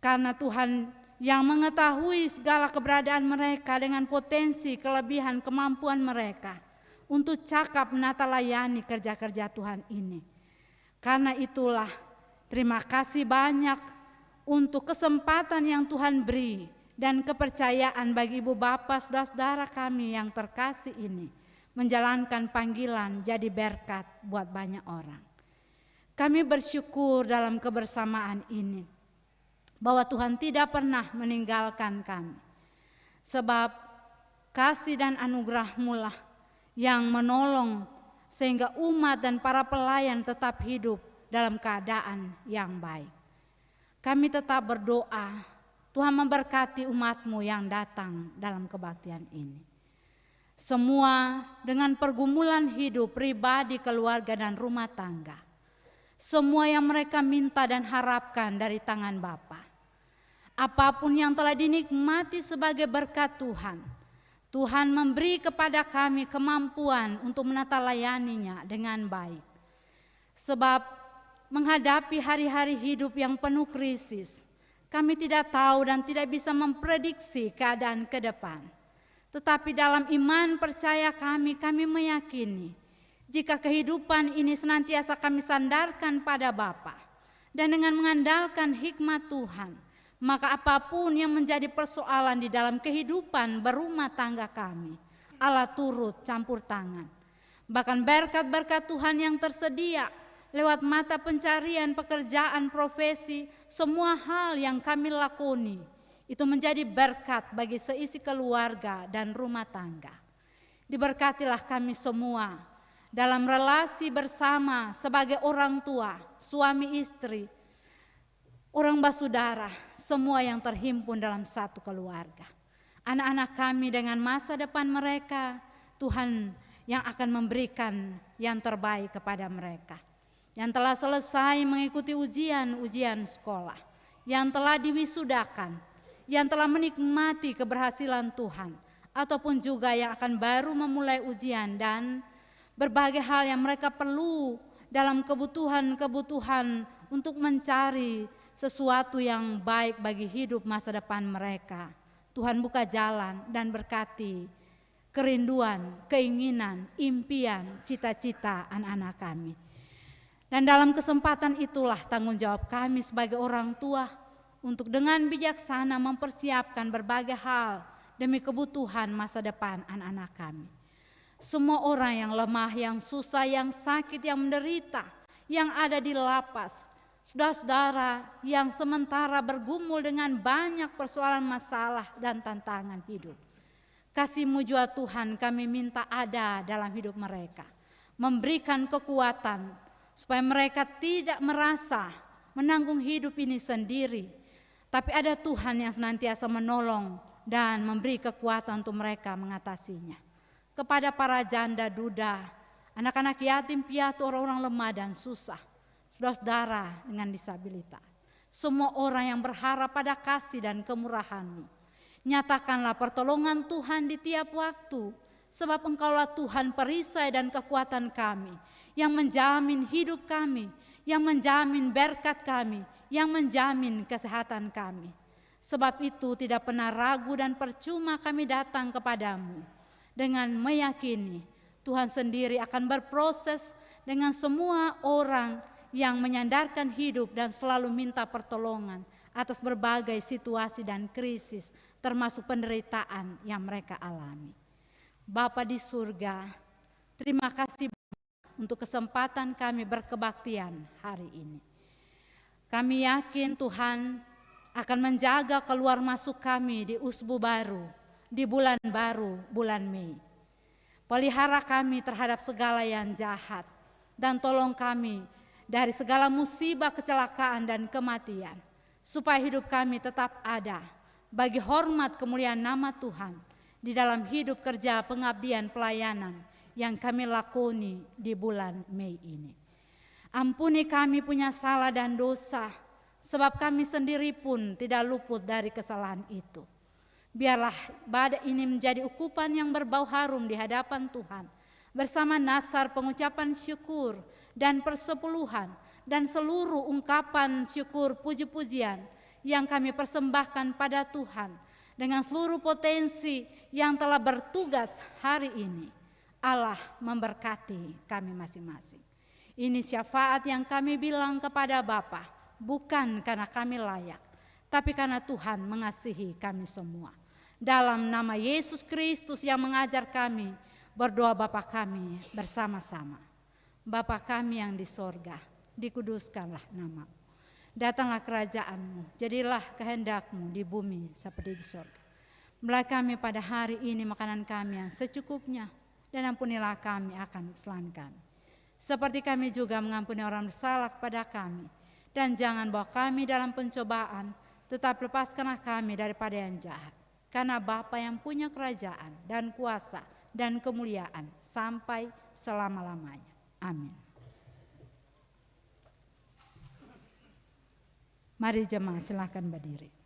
Speaker 3: Karena Tuhan yang mengetahui segala keberadaan mereka dengan potensi, kelebihan, kemampuan mereka untuk cakap menata layani kerja-kerja Tuhan ini. Karena itulah terima kasih banyak untuk kesempatan yang Tuhan beri dan kepercayaan bagi ibu bapak saudara-saudara kami yang terkasih ini menjalankan panggilan jadi berkat buat banyak orang. Kami bersyukur dalam kebersamaan ini bahwa Tuhan tidak pernah meninggalkan kami. Sebab kasih dan anugerah-Mu lah yang menolong sehingga umat dan para pelayan tetap hidup dalam keadaan yang baik. Kami tetap berdoa, Tuhan memberkati umat-Mu yang datang dalam kebaktian ini. Semua dengan pergumulan hidup pribadi, keluarga, dan rumah tangga. Semua yang mereka minta dan harapkan dari tangan Bapa. Apapun yang telah dinikmati sebagai berkat Tuhan, Tuhan memberi kepada kami kemampuan untuk menata layaninya dengan baik. Sebab menghadapi hari-hari hidup yang penuh krisis, kami tidak tahu dan tidak bisa memprediksi keadaan ke depan. Tetapi dalam iman percaya kami meyakini jika kehidupan ini senantiasa kami sandarkan pada Bapa dan dengan mengandalkan hikmat Tuhan, maka apapun yang menjadi persoalan di dalam kehidupan berumah tangga kami, Allah turut campur tangan. Bahkan berkat-berkat Tuhan yang tersedia lewat mata pencarian, pekerjaan, profesi, semua hal yang kami lakoni, itu menjadi berkat bagi seisi keluarga dan rumah tangga. Diberkatilah kami semua dalam relasi bersama sebagai orang tua, suami istri, orang basudara, semua yang terhimpun dalam satu keluarga. Anak-anak kami dengan masa depan mereka, Tuhan yang akan memberikan yang terbaik kepada mereka. Yang telah selesai mengikuti ujian sekolah, yang telah diwisudakan, yang telah menikmati keberhasilan Tuhan, ataupun juga yang akan baru memulai ujian dan berbagai hal yang mereka perlu dalam kebutuhan untuk mencari sesuatu yang baik bagi hidup masa depan mereka. Tuhan buka jalan dan berkati kerinduan, keinginan, impian, cita-cita anak-anak kami. Dan dalam kesempatan itulah tanggung jawab kami sebagai orang tua untuk dengan bijaksana mempersiapkan berbagai hal demi kebutuhan masa depan anak-anak kami. Semua orang yang lemah, yang susah, yang sakit, yang menderita, yang ada di lapas, saudara-saudara yang sementara bergumul dengan banyak persoalan masalah dan tantangan hidup. Kasih-Mu jua Tuhan kami minta ada dalam hidup mereka. Memberikan kekuatan supaya mereka tidak merasa menanggung hidup ini sendiri. Tapi ada Tuhan yang senantiasa menolong dan memberi kekuatan untuk mereka mengatasinya. Kepada para janda duda, anak-anak yatim piatu, orang-orang lemah dan susah, saudara-saudara dengan disabilitas, semua orang yang berharap pada kasih dan kemurahan-Mu, nyatakanlah pertolongan Tuhan di tiap waktu, sebab Engkaulah Tuhan perisai dan kekuatan kami, yang menjamin hidup kami, yang menjamin berkat kami, yang menjamin kesehatan kami. Sebab itu tidak pernah ragu dan percuma kami datang kepadamu, dengan meyakini Tuhan sendiri akan berproses dengan semua orang yang menyandarkan hidup dan selalu minta pertolongan atas berbagai situasi dan krisis, termasuk penderitaan yang mereka alami. Bapa di surga, terima kasih untuk kesempatan kami berkebaktian hari ini. Kami yakin Tuhan akan menjaga keluar masuk kami di usbu baru, di bulan baru, bulan Mei. Pelihara kami terhadap segala yang jahat dan tolong kami dari segala musibah, kecelakaan, dan kematian, supaya hidup kami tetap ada bagi hormat kemuliaan nama Tuhan di dalam hidup kerja pengabdian pelayanan yang kami lakoni di bulan Mei ini. Ampuni kami punya salah dan dosa, sebab kami sendiri pun tidak luput dari kesalahan itu. Biarlah badai ini menjadi ukupan yang berbau harum di hadapan Tuhan, bersama nasar pengucapan syukur dan persepuluhan dan seluruh ungkapan syukur puji-pujian yang kami persembahkan pada Tuhan dengan seluruh potensi yang telah bertugas hari ini. Allah memberkati kami masing-masing. Ini syafaat yang kami bilang kepada Bapa, bukan karena kami layak, tapi karena Tuhan mengasihi kami semua. Dalam nama Yesus Kristus yang mengajar kami, berdoa Bapa kami bersama-sama. Bapa kami yang di sorga, dikuduskanlah nama-Mu. Datanglah kerajaan-Mu, jadilah kehendak-Mu di bumi seperti di sorga. Berilah kami pada hari ini makanan kami yang secukupnya, dan ampunilah kami akan kesalahan kami. Seperti kami juga mengampuni orang bersalah kepada kami. Dan jangan bawa kami dalam pencobaan, tetap lepaskanlah kami daripada yang jahat. Karena Bapa yang punya kerajaan dan kuasa dan kemuliaan sampai selama-lamanya. Amin. Mari jemaat silakan berdiri.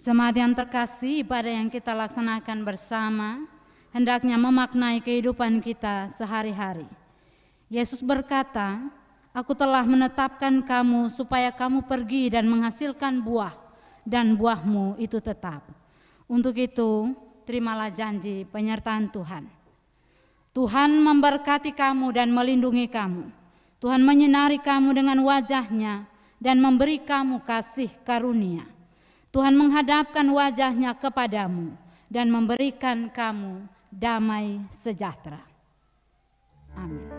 Speaker 3: Jemaat yang terkasih, ibadah yang kita laksanakan bersama hendaknya memaknai kehidupan kita sehari-hari. Yesus berkata, "Aku telah menetapkan kamu supaya kamu pergi dan menghasilkan buah, dan buahmu itu tetap." Untuk itu, terimalah janji penyertaan Tuhan. Tuhan memberkati kamu dan melindungi kamu. Tuhan menyinari kamu dengan wajah-Nya dan memberi kamu kasih karunia. Tuhan menghadapkan wajah-Nya kepadamu dan memberikan kamu damai sejahtera. Amin.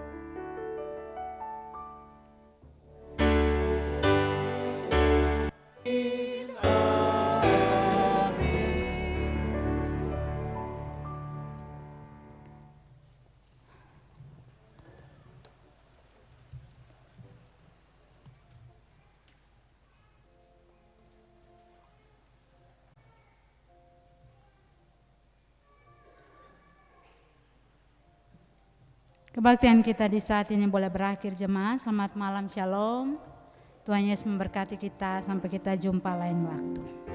Speaker 3: Kebaktian kita di saat ini boleh berakhir jemaat. Selamat malam, shalom. Tuhan Yesus memberkati kita sampai kita jumpa lain waktu.